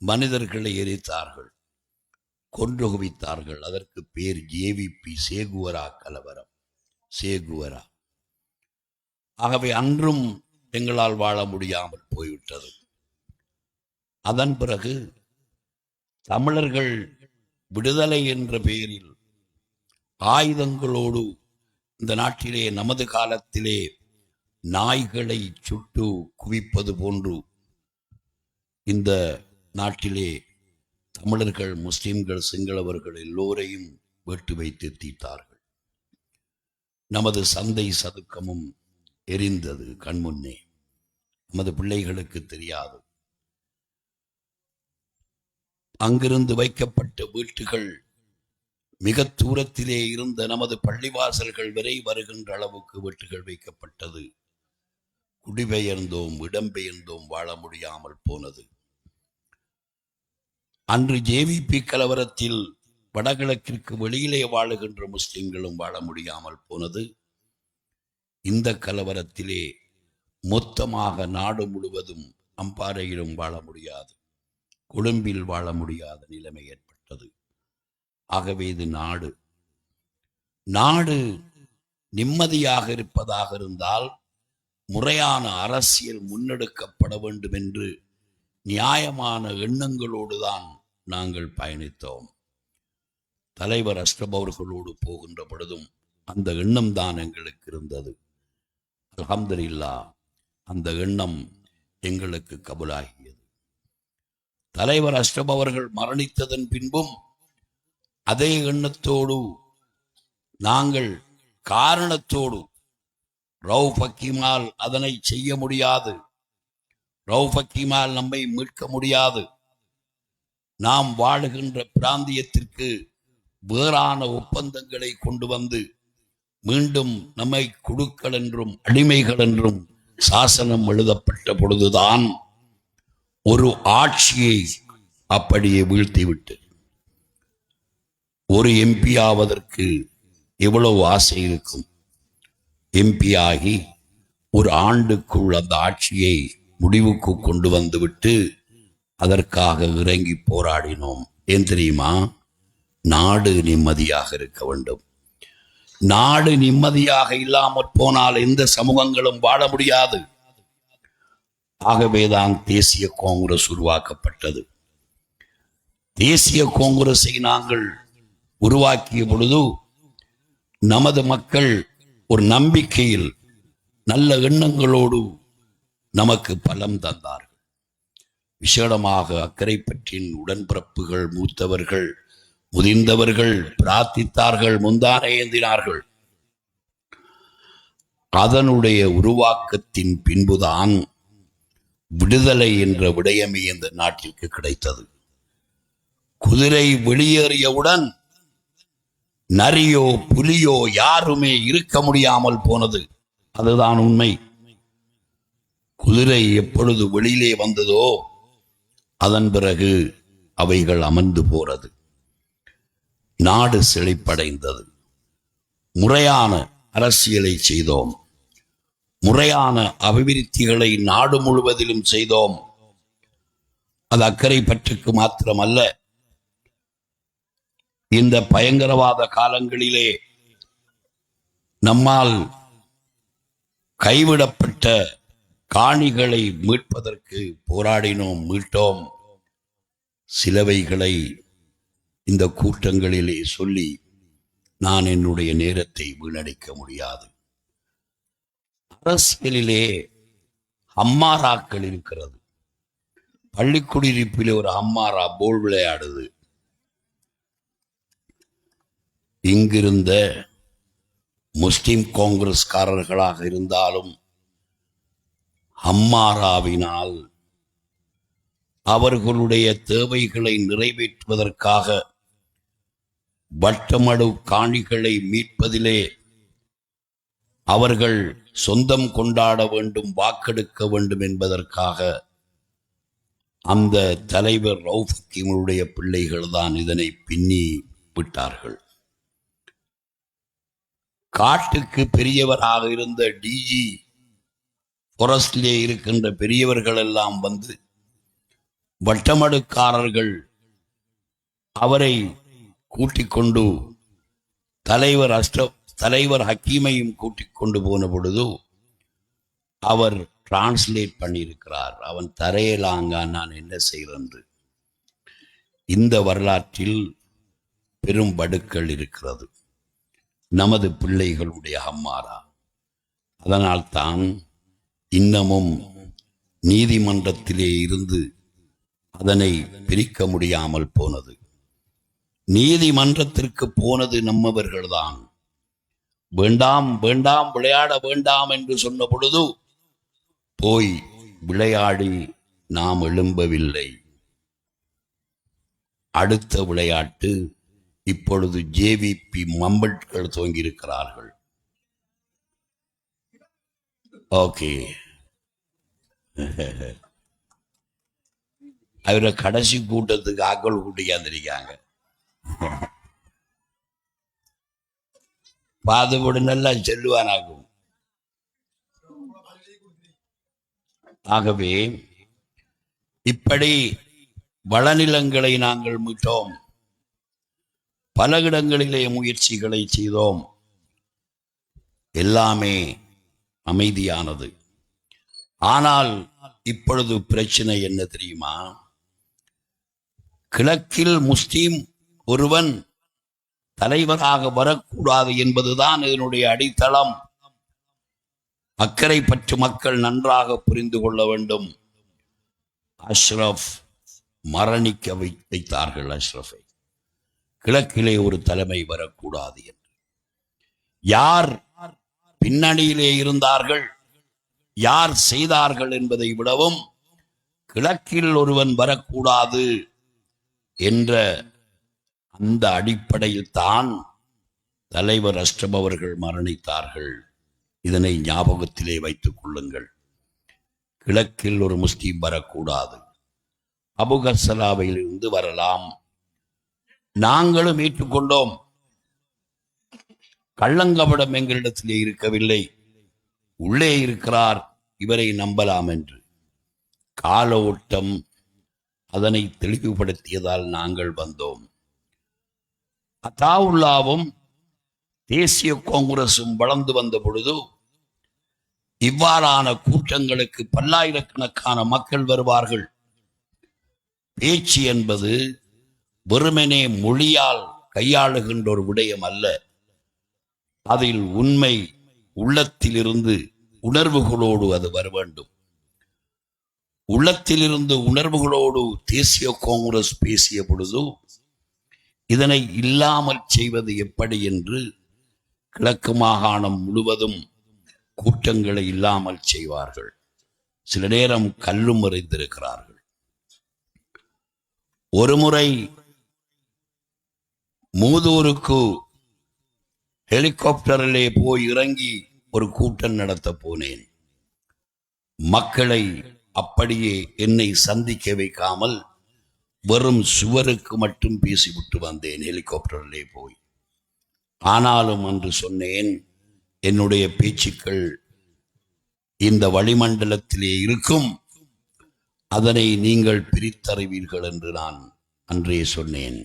மனிதர்களை எரித்தார்கள், கொன்று குவித்தார்கள். அதற்கு பேர் ஜேவிபி, சேகுவரா கலவரம், சேகுவரா. ஆகவே அன்றும் எங்களால் வாழ முடியாமல் போய்விட்டது. அதன் பிறகு தமிழர்கள் விடுதலை என்ற பெயரில் ஆயுதங்களோடு இந்த நாட்டிலே நமது காலத்திலே நாய்களை சுட்டு குவிப்பது போன்று இந்த நாட்டிலே தமிழர்கள், முஸ்லிம்கள், சிங்களவர்கள் எல்லோரையும் வெட்டு வைத்து தீர்த்தார்கள். நமது சந்தை சதுக்கமும் எரிந்தது கண்முன்னே. நமது பிள்ளைகளுக்கு தெரியாது. அங்கிருந்து வைக்கப்பட்ட வீட்டுகள் மிக தூரத்திலே இருந்த நமது பள்ளிவாசல்கள் வரை வருகின்ற அளவுக்கு வீட்டுகள் வைக்கப்பட்டது. குடிபெயர்ந்தோம், இடம்பெயர்ந்தோம், வாழ முடியாமல் போனது. அன்று ஜேவிபி கலவரத்தில் வடகிழக்கிற்கு வெளியிலே வாழுகின்ற முஸ்லிம்களும் வாழ முடியாமல் போனது. இந்த கலவரத்திலே மொத்தமாக நாடு முழுவதும், அம்பாறையிலும் வாழ முடியாது, கொழும்பில் வாழ முடியாத நிலைமை ஏற்பட்டது. ஆகவே இது நாடு நிம்மதியாக இருப்பதாக இருந்தால் முறையான அரசியல் முன்னெடுக்கப்பட வேண்டும் என்று நியாயமான எண்ணங்களோடுதான் நாங்கள் பயணித்தோம். தலைவர் அஷ்ரப் அவர்களோடு போகின்ற பொழுதும் அந்த எண்ணம் தான் எங்களுக்கு இருந்தது. அல்ஹம்துலில்லாஹ், அந்த எண்ணம் எங்களுக்கு கபூலாகியது. தலைவர் அஷ்ரப் அவர்கள் மரணித்ததன் பின்பும் அதே எண்ணத்தோடு நாங்கள் காரணத்தோடு ரவுஃப் ஹக்கீமால் அதனை செய்ய முடியாது, ரவுஃப் ஹக்கீமால் நம்மை மீட்க முடியாது, நாம் வாழுகின்ற பிராந்தியத்திற்கு வேறான ஒப்பந்தங்களை கொண்டு வந்து மீண்டும் நம்மை குடுக்கள் என்றும் அடிமைகள் என்றும் சாசனம் எழுதப்பட்ட பொழுதுதான் ஒரு ஆட்சியை அப்படியே வீழ்த்திவிட்டு, ஒரு எம்பி ஆவதற்கு எவ்வளவு ஆசை இருக்கும். எம்பி ஆகி ஒரு ஆண்டுக்குள் அந்த ஆட்சியை முடிவுக்கு கொண்டு வந்துவிட்டு அதற்காக இறங்கி போராடினோம். ஏன் தெரியுமா? நாடு நிம்மதியாக இருக்க வேண்டும். நாடு நிம்மதியாக இல்லாமற் போனால் எந்த சமூகங்களும் வாழ முடியாது. ஆகவேதான் தேசிய காங்கிரஸ் உருவாக்கப்பட்டது. தேசிய காங்கிரஸை நாங்கள் உருவாக்கிய பொழுது நமது மக்கள் ஒரு நம்பிக்கையில், நல்ல எண்ணங்களோடு நமக்கு பலம் தந்தார்கள். விசேடமாக அக்கரைப்பற்றின் உடன்பிறப்புகள், மூத்தவர்கள், முதிர்ந்தவர்கள் பிரார்த்தித்தார்கள், முந்தானை ஏந்தினார்கள். அதனுடைய உருவாக்கத்தின் பின்புதான் விடுதலை என்ற விடயமே இந்த நாட்டிற்கு கிடைத்தது. குதிரை வெளியேறியவுடன் நரியோ புலியோ யாருமே இருக்க முடியாமல் போனது. அதுதான் உண்மை. குதிரை எப்பொழுது வெளியிலே வந்ததோ அதன் பிறகு அவைகள் அமர்ந்து போறது. நாடு செழிப்படைந்தது. முறையான அரசியலை செய்தோம். முறையான அபிவிருத்திகளை நாடு முழுவதிலும் செய்தோம். அது அக்கறை பற்றுக்கு மாத்திரமல்ல, இந்த பயங்கரவாத காலங்களிலே நம்மால் கைவிடப்பட்ட காணிகளை மீட்பதற்கு போராடினோம், மீட்டோம். சிலவைகளை இந்த கூட்டங்களிலே சொல்லி நான் என்னுடைய நேரத்தை வீணடிக்க முடியாது. அரசியலிலே அம்மாராக்கள் இருக்கிறது. பள்ளிக்குடியிருப்பிலே ஒரு அம்மாரா போல் விளையாடுது. இங்கிருந்த முஸ்லிம் காங்கிரஸ்காரர்களாக இருந்தாலும் அம்மாராவினால் அவர்களுடைய தேவைகளை நிறைவேற்றுவதற்காக வட்டமடு காணிகளை மீட்பதிலே அவர்கள் சொந்தம் கொண்டாட வேண்டும், வாக்கெடுக்க வேண்டும் என்பதற்காக அந்த தலைவர் ரவுஃப் ஹக்கீமுடைய பிள்ளைகள் தான் இதனை பின்னி விட்டார்கள். காட்டுக்கு பெரியவராக இருந்த டிஜி ஃபாரஸ்டிலே இருக்கின்ற பெரியவர்கள் எல்லாம் வந்து வட்டமடுக்காரர்கள் அவரை கூட்டிக் கொண்டு தலைவர் ஹக்கீமையும் கூட்டிக் கொண்டு போன பொழுது அவர் டிரான்ஸ்லேட் பண்ணியிருக்கிறார். அவன் தரையலாங்க நான் என்ன செய்கிறேன். இந்த வரலாற்றில் பெரும் வடுக்கள் இருக்கிறது, நமது பிள்ளைகளுடைய அம்மாரா. அதனால்தான் இன்னமும் நீதிமன்றத்திலே இருந்து அதனை பிரிக்க முடியாமல் போனது. நீதிமன்றத்திற்கு போனது நம்மவர்கள்தான். வேண்டாம் வேண்டாம் விளையாட வேண்டாம் என்று சொன்ன பொழுது போய் விளையாடி நாம் எழும்பவில்லை. அடுத்த விளையாட்டு இப்பொழுது ஜேவிபி மம்பட்கள் துவங்கியிருக்கிறார்கள். ஓகே, அவரை கடைசி கூட்டத்துக்கு ஆக்கள் கூட்டியாந்திருக்காங்க. பாதுபடு நல்லா செல்லுவானாகும். ஆகவே இப்படி வளநிலங்களை நாங்கள் மீட்டோம். பல இடங்களிலே முயற்சிகளை செய்தோம். எல்லாமே அமைதியானது. ஆனால் இப்பொழுது பிரச்சனை என்ன தெரியுமா? கிழக்கில் முஸ்லிம் ஒருவன் தலைவராக வரக்கூடாது என்பதுதான் இதனுடைய அடித்தளம். அக்கறை பற்றி மக்கள் நன்றாக புரிந்து கொள்ள வேண்டும். அஷ்ரஃப் மரணிக்க வைத்தார்கள். அஷ்ரஃபை கிழக்கிலே ஒரு தலைமை வரக்கூடாது என்று. யார் பின்னணியிலே இருந்தார்கள், யார் செய்தார்கள் என்பதை விடவும் கிழக்கில் ஒருவன் வரக்கூடாது என்ற அந்த அடிப்படையில் தான் தலைவர் அஷ்ரப் அவர்கள் மரணித்தார்கள். இதனை ஞாபகத்திலே வைத்துக் கொள்ளுங்கள். கிழக்கில் ஒரு முஸ்லீம் வரக்கூடாது. அபுகர்சலாவில் இருந்து வரலாம். நாங்களும் ஏற்றுக்கொண்டோம். கள்ளங்கபடம் எங்களிடத்திலே இருக்கவில்லை. உள்ளே இருக்கிறார், இவரை நம்பலாம் என்று. கால ஓட்டம் அதனை தெளிவுபடுத்தியதால் நாங்கள் வந்தோம். அத்தாவுல்லாவும் தேசிய காங்கிரசும் வளர்ந்து வந்த பொழுது இவ்வாறான கூட்டங்களுக்கு பல்லாயிரக்கணக்கான மக்கள் வருவார்கள். பேச்சு என்பது வெறுமனே மொழியால் கையாளுகின்ற ஒரு விடயம் அல்ல. அதில் உண்மை உள்ளத்திலிருந்து உணர்வுகளோடு அது வர வேண்டும். உள்ளத்திலிருந்து உணர்வுகளோடு தேசிய காங்கிரஸ் பேசிய பொழுது இதனை இல்லாமல் செய்வது எப்படி என்று கிழக்கு மாகாணம் முழுவதும் கூட்டங்களை இல்லாமல் செய்வார்கள். சில நேரம் கல்லும் எறிந்திருக்கிறார்கள். ஒருமுறை மூதூருக்கு ஹெலிகாப்டரிலே போய் இறங்கி ஒரு கூட்டம் நடத்த போனேன். மக்களை அப்படியே என்னை சந்திக்க வைக்காமல் வெறும் சுவருக்கு மட்டும் பேசிவிட்டு வந்தேன் ஹெலிகாப்டரிலே போய். ஆனாலும் அன்று சொன்னேன், என்னுடைய பேச்சுக்கள் இந்த வளிமண்டலத்திலே இருக்கும், அதனை நீங்கள் பிரித்தறிவீர்கள் என்று நான் அன்றே சொன்னேன்.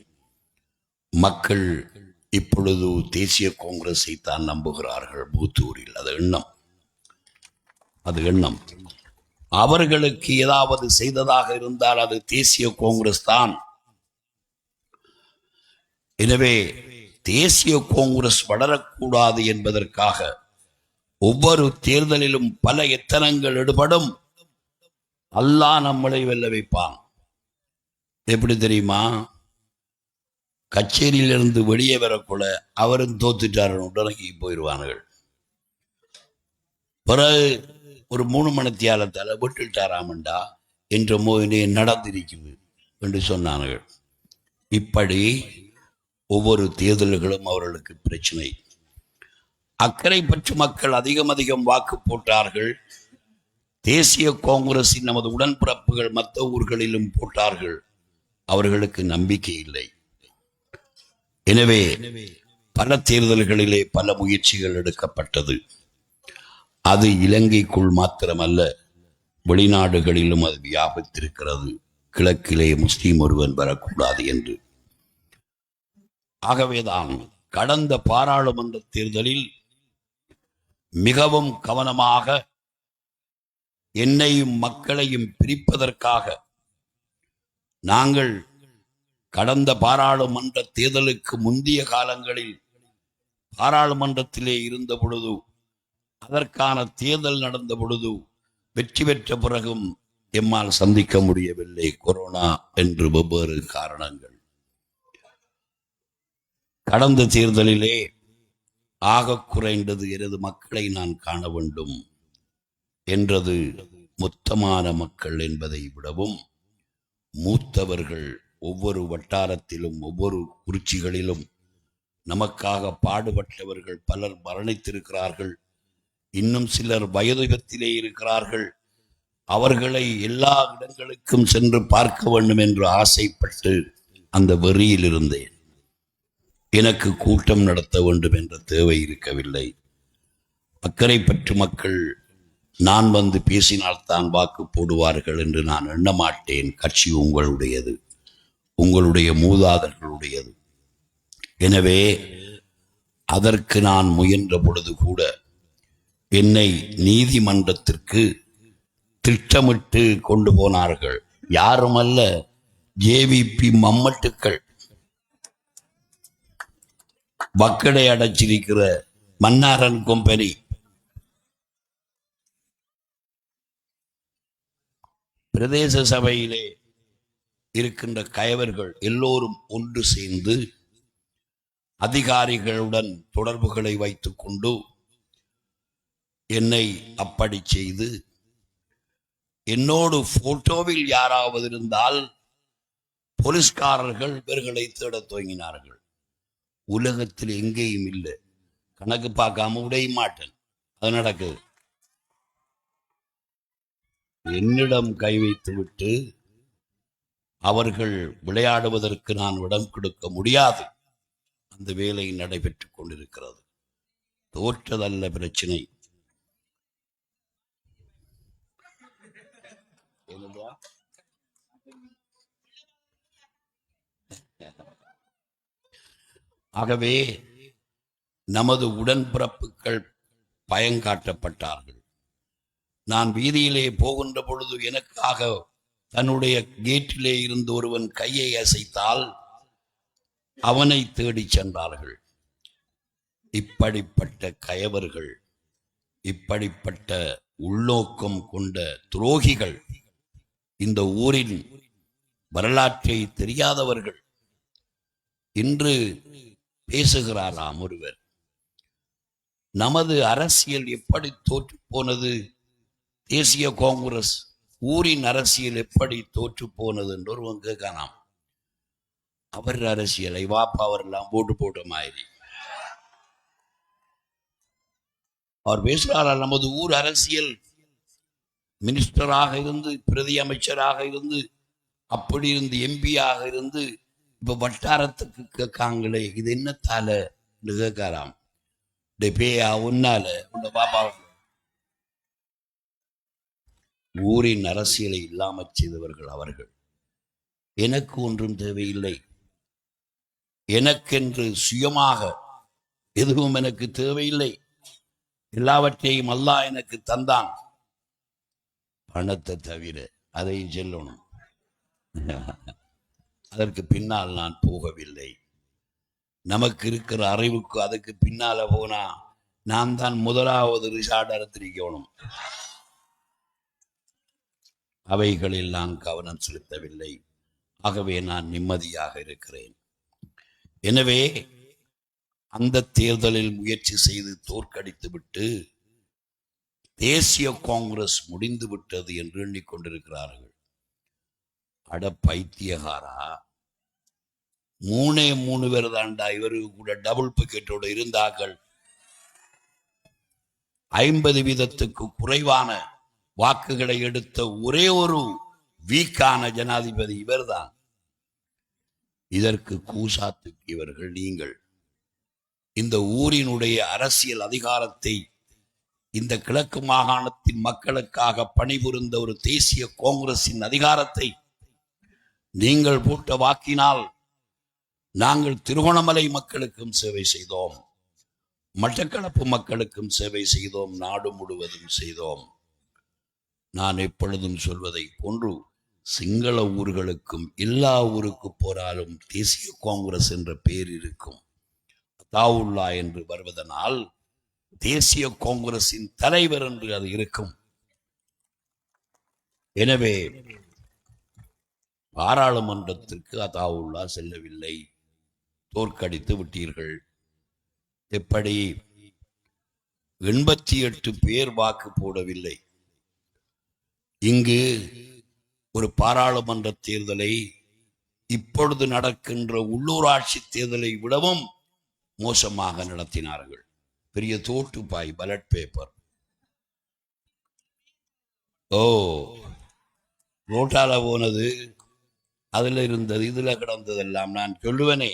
மக்கள் இப்பொழுது தேசிய காங்கிரஸை தான் நம்புகிறார்கள். பூத்தூரில் அது எண்ணம். அவர்களுக்கு ஏதாவது செய்ததாக இருந்தால் அது தேசிய காங்கிரஸ் தான். எனவே தேசிய காங்கிரஸ் வளரக்கூடாது என்பதற்காக ஒவ்வொரு தேர்தலிலும் பல எத்தனங்கள் ஈடுபடும். அல்லாஹ் நம்மளை வெல்ல வைப்பான். எப்படி தெரியுமா? கச்சேரியிலிருந்து வெளியே வரக்கூட அவரும் தோத்துட்டார் உடனே போயிடுவார்கள். பிறகு ஒரு 3 மணித்தியாலத்தால விட்டுட்டாராமண்டா என்ற மோயினே நடந்திருக்குது என்று சொன்னார்கள். இப்படி ஒவ்வொரு தேர்தல்களும் அவர்களுக்கு பிரச்சனை. அக்கறை பற்று மக்கள் அதிகம் வாக்கு போட்டார்கள். தேசிய காங்கிரஸின் நமது உடன்பிறப்புகள் மற்ற ஊர்களிலும் போட்டார்கள். அவர்களுக்கு நம்பிக்கை இல்லை. எனவே பல தேர்தல்களிலே பல முயற்சிகள் எடுக்கப்பட்டது. அது இலங்கைக்குள் மாத்திரமல்ல, வெளிநாடுகளிலும் அது வியாபித்திருக்கிறது. கிழக்கிலே முஸ்லீம் ஒருவன் வரக்கூடாது என்று. ஆகவேதான் கடந்த பாராளுமன்ற தேர்தலில் மிகவும் கவனமாக என்னையும் மக்களையும் பிரிப்பதற்காக நாங்கள் கடந்த பாராளுமன்ற தேர்தலுக்கு முந்தைய காலங்களில் பாராளுமன்றத்திலே இருந்த பொழுது, அதற்கான தேர்தல் நடந்த பொழுது வெற்றி பெற்ற பிறகும் எம்மால் சந்திக்க முடியவில்லை. கொரோனா என்று வெவ்வேறு காரணங்கள். கடந்த தேர்தலிலே ஆக குறைந்தது எனது மக்களை நான் காண வேண்டும் என்றது மொத்தமான மக்கள் என்பதை விடவும் மூத்தவர்கள் ஒவ்வொரு வட்டாரத்திலும் ஒவ்வொரு குறிச்சிகளிலும் நமக்காக பாடுபட்டவர்கள் பலர் மரணித்திருக்கிறார்கள். இன்னும் சிலர் வயதுகத்திலே இருக்கிறார்கள். அவர்களை எல்லா இடங்களுக்கும் சென்று பார்க்க வேண்டும் என்று ஆசைப்பட்டு அந்த வெறியில் இருந்தேன். எனக்கு கூட்டம் நடத்த வேண்டும் என்ற தேவை இருக்கவில்லை. அக்கறை பற்று மக்கள் நான் வந்து பேசினால்தான் வாக்கு போடுவார்கள் என்று நான் எண்ண மாட்டேன். கட்சி உங்களுடையது, உங்களுடைய மூதாதர்களுடையது. எனவே அதற்கு நான் முயன்ற பொழுது கூட என்னை நீதிமன்றத்திற்கு திட்டமிட்டு கொண்டு போனார்கள். யாருமல்ல, ஜேவிபி மம்மட்டுக்கள், வக்கடை அடைச்சிருக்கிற மன்னாரன் கம்பெனி. பிரதேச சபையிலே இருக்கின்ற கயவர்கள் எல்லோரும் ஒன்று சேர்ந்து அதிகாரிகளுடன் தொடர்புகளை வைத்துக் கொண்டு என்னை அப்படி செய்து, என்னோடு போட்டோவில் யாராவது இருந்தால் போலீஸ்காரர்கள் இவர்களை தேடத் துவங்கினார்கள். உலகத்தில் எங்கேயும் இல்லை, கணக்கு பார்க்காம உடைய மாட்டேன். அது நடக்குது. என்னிடம் கை வைத்து விட்டு அவர்கள் விளையாடுவதற்கு நான் இடம் கொடுக்க முடியாது. அந்த வேலை நடைபெற்றுக் கொண்டிருக்கிறது. தோற்றதல்ல பிரச்சனை. ஆகவே நமது உடன்பிறப்புகள் பயங்காட்டப்பட்டார்கள். நான் வீதியிலே போகின்ற பொழுது எனக்காக தன்னுடைய கேட்டிலே இருந்து ஒருவன் கையை அசைத்தால் அவனை தேடி சென்றார்கள். இப்படிப்பட்ட கயவர்கள், இப்படிப்பட்ட உள்நோக்கம் கொண்ட துரோகிகள், இந்த ஊரின் வரலாற்றை தெரியாதவர்கள். இன்று பேசுகிறாராம் ஒருவர், நமது அரசியல் எப்படி தோற்று போனது, தேசிய காங்கிரஸ் ஊரின் அரசியல் எப்படி தோற்று போனது என்று ஒருவன் கேட்கலாம். அவர் அரசியலை வாப்பா அவரெல்லாம் போட்டு போட்ட மாதிரி அவர் பேசுகிறாரா? நமது ஊர் அரசியல் மினிஸ்டராக இருந்து, பிரதி அமைச்சராக இருந்து, அப்படி இருந்து எம்பியாக இருந்து, இப்ப வட்டாரத்துக்கு கேட்காங்களே இது என்னத்தால கேட்கலாம். பேயா உன்னால உன்ன பாப்பா ஊரின் அரசியலை இல்லாமல் செய்தவர்கள் அவர்கள். எனக்கு ஒன்றும் தேவையில்லை, எனக்கென்று சுயமாக எதுவும் எனக்கு தேவையில்லை. எல்லாவற்றையும் அல்லாஹ் எனக்கு தந்தான், பணத்தை தவிர. அதையும் சொல்லணும். அதற்கு பின்னால் நான் போகவில்லை. நமக்கு இருக்கிற அறிவுக்கு அதுக்கு பின்னால போனா நான் தான் முதலாவது ரிசார்ட் அறுத்திருக்கணும். அவைகளில் நான் கவனம் செலுத்தவில்லை. ஆகவே நான் நிம்மதியாக இருக்கிறேன். எனவே அந்த தேர்தலில் முயற்சி செய்து தோற்கடித்து விட்டு தேசிய காங்கிரஸ் முடிந்து விட்டது என்று எண்ணிக்கொண்டிருக்கிறார்கள். அட பைத்தியகாரா, 3 பேர் தாண்டா இவரு கூட டபுள் பிக்கெட்டோடு இருந்தார்கள். 50% குறைவான வாக்குகளை எடுத்த ஒரே ஒரு வீக்கான ஜனாதிபதி இவர்தான். இதற்கு கூசாத்துக்கு இவர்கள் நீங்கள் இந்த ஊரினுடைய அரசியல் அதிகாரத்தை, இந்த கிழக்கு மாகாணத்தின் மக்களுக்காக பணிபுரிந்த ஒரு தேசிய காங்கிரசின் அதிகாரத்தை நீங்கள் போட்ட வாக்கினால் நாங்கள் திருகோணமலை மக்களுக்கும் சேவை செய்தோம், மட்டக்களப்பு மக்களுக்கும் சேவை செய்தோம், நாடு முழுவதும் செய்தோம். நான் எப்பொழுதும் சொல்வதை போன்று சிங்கள ஊர்களுக்கும் எல்லா ஊருக்கு போனாலும் தேசிய காங்கிரஸ் என்ற பெயர் இருக்கும். அத்தாவுல்லா என்று வருவதனால் தேசிய காங்கிரசின் தலைவர் என்று அது இருக்கும். எனவே பாராளுமன்றத்திற்கு அத்தாவுல்லா செல்லவில்லை, தோற்கடித்து விட்டீர்கள். எப்படி 88 பேர் வாக்கு போடவில்லை. இங்கு ஒரு பாராளுமன்ற தேர்தலை இப்பொழுது நடக்கின்ற உள்ளூராட்சி தேர்தலை விடவும் மோசமாக நடத்தினார்கள். பெரிய தோட்டுப்பாய் பலட் பேப்பர். ரோட்டால போனது, அதுல இருந்தது, இதுல கிடந்ததெல்லாம் நான் சொல்லுவனே,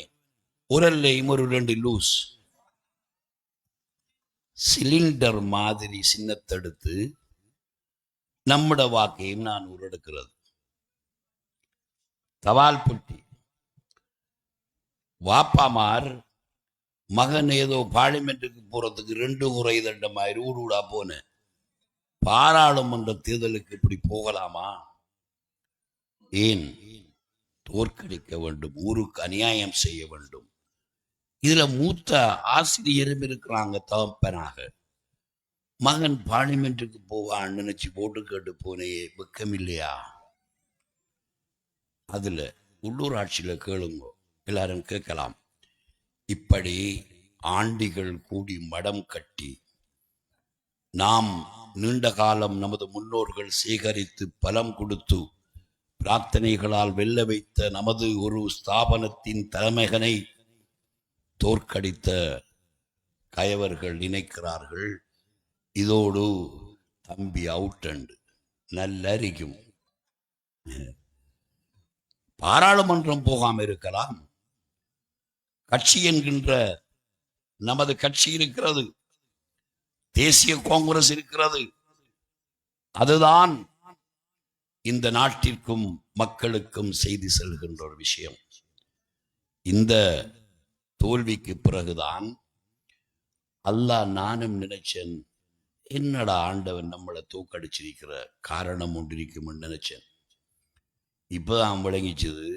உரல்லையும் ஒரு 2 லூஸ் சிலிண்டர் மாதிரி சின்னத்தெடுத்து நம்முட வாக்கையும் நான் உரெடுக்கிறது. தபால் பெட்டி வாப்பாமார் மகன் ஏதோ பார்லிமெண்ட்டுக்கு போறதுக்கு 2 முறை தண்டமாயிரு ஊடா போன பாராளுமன்ற தேர்தலுக்கு இப்படி போகலாமா? ஏன் தோற்கடிக்க வேண்டும், ஊருக்கு அநியாயம் செய்ய வேண்டும். இதுல மூத்த ஆசிரியரும் இருக்கிறாங்க தகப்பனாக. மகன் பார்லிமெண்ட்டுக்கு போவான்னு நினைச்சு போட்டு கேட்டு போனே, வெக்கம் இல்லையா? அதுல உள்ளூராட்சியில கேளுங்க, எல்லாரும் கேட்கலாம். இப்படி ஆண்டிகள் கூடி மடம் கட்டி நாம் நீண்ட காலம் நமது முன்னோர்கள் சேகரித்து பலம் கொடுத்து பிரார்த்தனைகளால் வெல்ல வைத்த நமது ஒரு ஸ்தாபனத்தின் தலைமகனை தோற்கடித்த கயவர்கள் நினைக்கிறார்கள் இதோடு தம்பி அவுட்டண்டு நல்லரிக்கும். பாராளுமன்றம் போகாம இருக்கலாம், கட்சி என்கின்ற நமது கட்சி இருக்கிறது, தேசிய காங்கிரஸ் இருக்கிறது. அதுதான் இந்த நாட்டிற்கும் மக்களுக்கும் செய்தி செல்கின்ற ஒரு விஷயம். இந்த தோல்விக்கு பிறகுதான் அல்லாஹ் நானும் நினைச்சேன், என்னடா ஆண்டவன் நம்மளை தூக்கடிச்சிருக்கிற காரணம் ஒன்று இருக்கும்னு நினைச்சேன். இப்பதான் விளங்கிச்சது,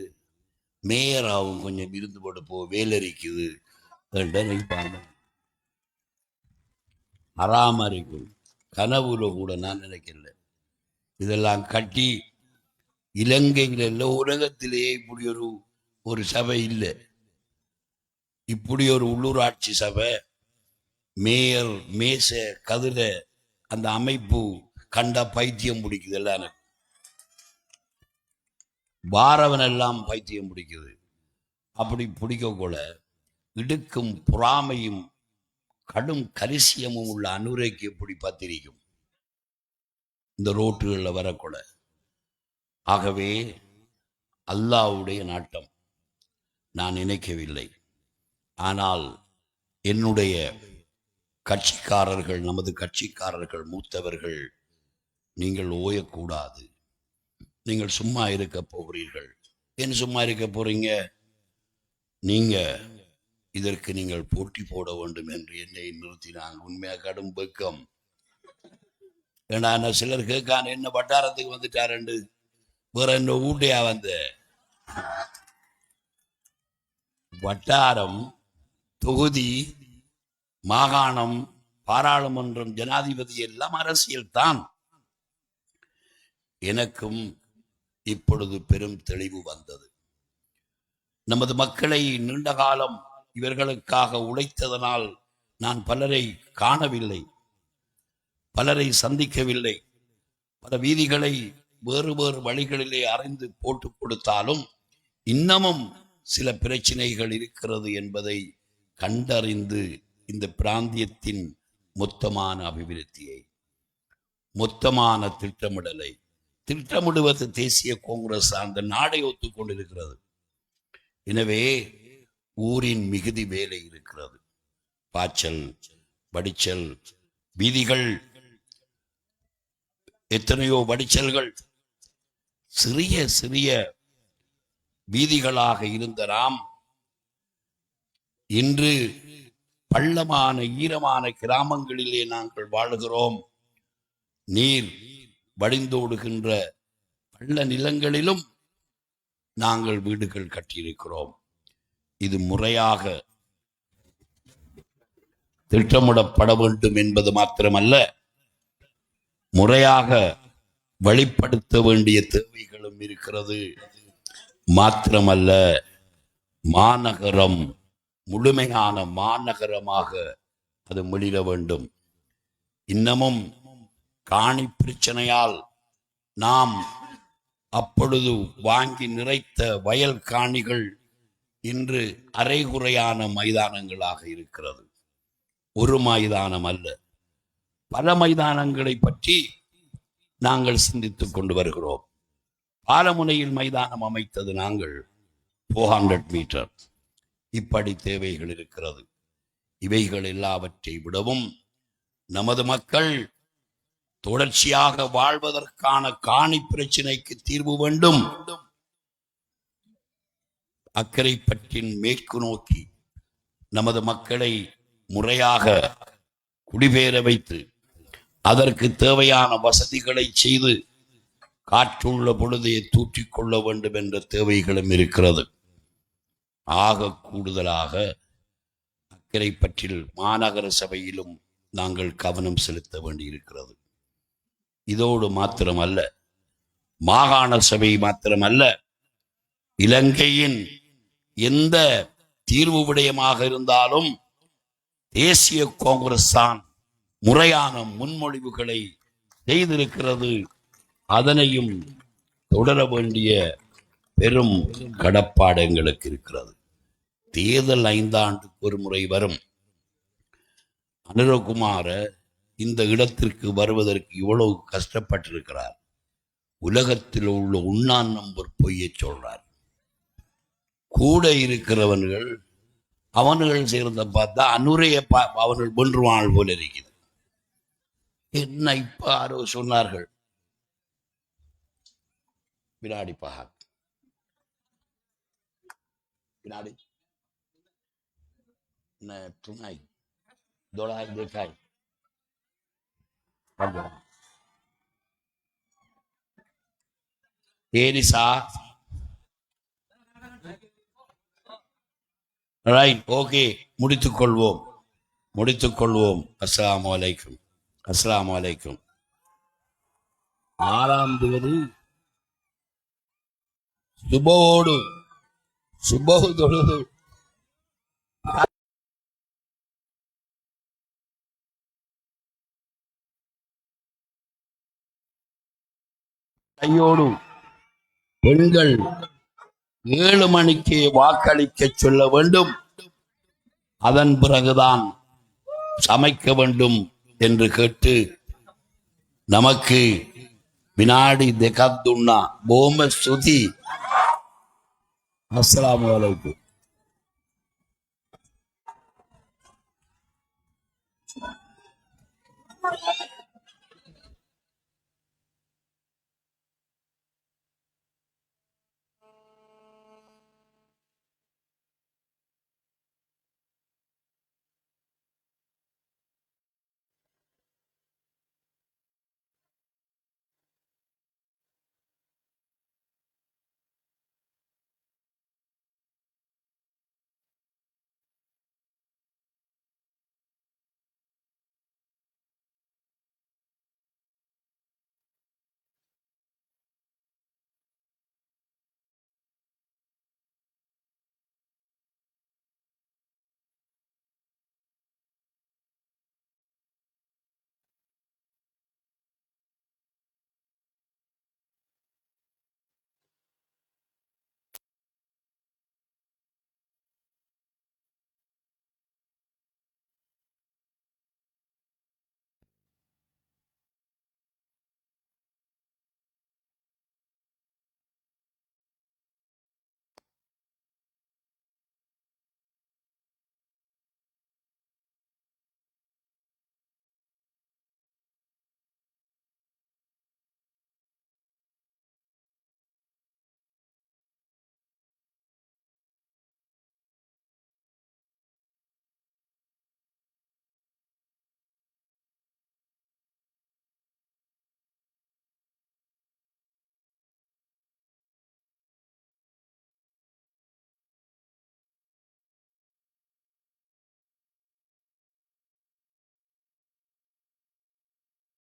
மேயராவும் கொஞ்சம் இருந்து போட்டு போ வேலரிக்குது அறாம இருக்கும். கனவுல கூட நான் நினைக்கல. இதெல்லாம் கட்டி இலங்கையில் இல்லை, உலகத்திலேயே இப்படி ஒரு சபை இல்லை. இப்படி ஒரு உள்ளூராட்சி சபை, மேயர், மேச, கதிர, அந்த அமைப்பு கண்டா பைத்தியம் பிடிக்குது. எல்லாம் பாரவன் எல்லாம் பைத்தியம் பிடிக்குது. அப்படி பிடிக்க கூட இடுக்கும் பொறாமையும் கடும் கரிசியமும் உள்ள அனுரைக்கு எப்படி பத்திரிக்கும். இந்த ரோட்டுகளில் வரக்கூட. ஆகவே அல்லாஹ்வுடைய நாட்டம் நான் நினைக்கவில்லை. ஆனால் என்னுடைய கட்சிக்காரர்கள், நமது கட்சிக்காரர்கள், மூத்தவர்கள், நீங்கள் ஓயக்கூடாது. நீங்கள் சும்மா இருக்க போகிறீர்கள். ஏன் சும்மா இருக்க போறீங்க? நீங்க இதற்கு நீங்கள் போட்டி போட வேண்டும் என்று என்னை நிறுத்தினாங்க. உண்மையாக கடும் வெக்கம். ஏன்னா சிலர் கேட்கான என்ன வட்டாரத்துக்கு வந்துட்டாரு, வேற என்ன ஊட்டையா வந்த வட்டாரம், தொகுதி, மாகாணம், பாராளுமன்றம், ஜனாதிபதி எல்லாம் அரசியல் தான். எனக்கும் இப்பொழுது பெரும் தெளிவு வந்தது. நமது மக்களை நீண்ட காலம் இவர்களுக்காக உழைத்ததனால் நான் பலரை காணவில்லை, பலரை சந்திக்கவில்லை. பல வீதிகளை வேறு வேறு வழிகளிலே அறிந்து போட்டு கொடுத்தாலும் இன்னமும் சில பிரச்சனைகள் இருக்கிறது என்பதை கண்டறிந்து இந்த பிராந்தியத்தின் மொத்தமான அபிவிருத்தியை, மொத்தமான திட்டமிடுவது தேசிய காங்கிரஸ் அந்த நாடை ஒத்துக்கொண்டிருக்கிறது. எனவே ஊரின் மிகுதி வேலை இருக்கிறது. பாய்ச்சல், வடிச்சல், வீதிகள், எத்தனையோ வடிச்சல்கள், சிறிய சிறிய வீதிகளாக இருந்த நாம் இன்று பள்ளமான ஈரமான கிராமங்களிலே நாங்கள் வாழுகிறோம். நீர் வடிந்தோடுகின்ற பள்ள நிலங்களிலும் நாங்கள் வீடுகள் கட்டியிருக்கிறோம். இது முறையாக திட்டமிடப்பட வேண்டும் என்பது மாத்திரமல்ல, முறையாக வெளிப்படுத்த வேண்டிய தேவைகளும் இருக்கிறது. மாத்திரமல்ல, மாநகரம் முழுமையான மாநகரமாக அது மிளிர வேண்டும். இன்னமும் காணி பிரச்சனையால் நாம் அப்பொழுது வாங்கி நிறைத்த வயல் காணிகள் இன்று அரைகுறையான மைதானங்களாக இருக்கிறது. ஒரு மைதானம் அல்ல, பல மைதானங்களை பற்றி நாங்கள் சிந்தித்துக் கொண்டு வருகிறோம். பாலமுனையில் மைதானம் அமைத்தது நாங்கள் 400 மீட்டர். இப்படி தேவைகள் இருக்கிறது. இவைகள் எல்லாவற்றை விடவும் நமது மக்கள் தொடர்ச்சியாக வாழ்வதற்கான காணி பிரச்சினைக்கு தீர்வு வேண்டும். அக்கரைப்பற்றின் மேற்கு நோக்கி நமது மக்களை முறையாக குடிபெயர வைத்து அதற்கு தேவையான வசதிகளை செய்து காற்றுள்ள பொழுதை தூற்றிக்கொள்ள வேண்டும் என்ற தேவைகளும் இருக்கிறது. ஆக கூடுதலாக அக்கரைப்பற்றில் மாநகர சபையிலும் நாங்கள் கவனம் செலுத்த வேண்டியிருக்கிறது. இதோடு மாத்திரமல்ல, மாகாண சபை மாத்திரமல்ல, இலங்கையின் எந்த தீர்வு விடயமாக இருந்தாலும் தேசிய காங்கிரஸ் தான் முறையான முன்மொழிவுகளை செய்திருக்கிறது. அதனையும் தொடர வேண்டிய பெரும் கடப்பாடு எங்களுக்கு இருக்கிறது. தேர்தல் 5 ஆண்டுக்கு ஒரு முறை வரும். அனுரகுமார இந்த இடத்திற்கு வருவதற்கு இவ்வளவு கஷ்டப்பட்டிருக்கிறார். உலகத்தில் உள்ள உண்ணான் நம்பர் பொய்யை சொல்றார். கூட இருக்கிறவர்கள் அவன்கள் சேர்ந்த பார்த்தா அனுரைய அவர்கள் வென்றுவாள் போல இருக்குது. என்ன இப்ப யாரோ சொன்னார்கள், வினாடி பகாக் வினாடி tunai dolai dekai தேனிசா. ரைட், ஓகே, முடித்துக் கொள்வோம். அஸ்ஸலாமு அலைக்கும். 6ஆம் தேதி சுபஹு தொழுது கையோடு பெண்கள் 7 மணிக்கு வாக்களிக்க சொல்ல வேண்டும். அதன் பிறகுதான் சமைக்க வேண்டும் என்று கேட்டு நமக்கு විනාඩි දෙකක් දුන්නා. බොහොම ස්තුතියි. අස්සලාමු අලයිකුම්.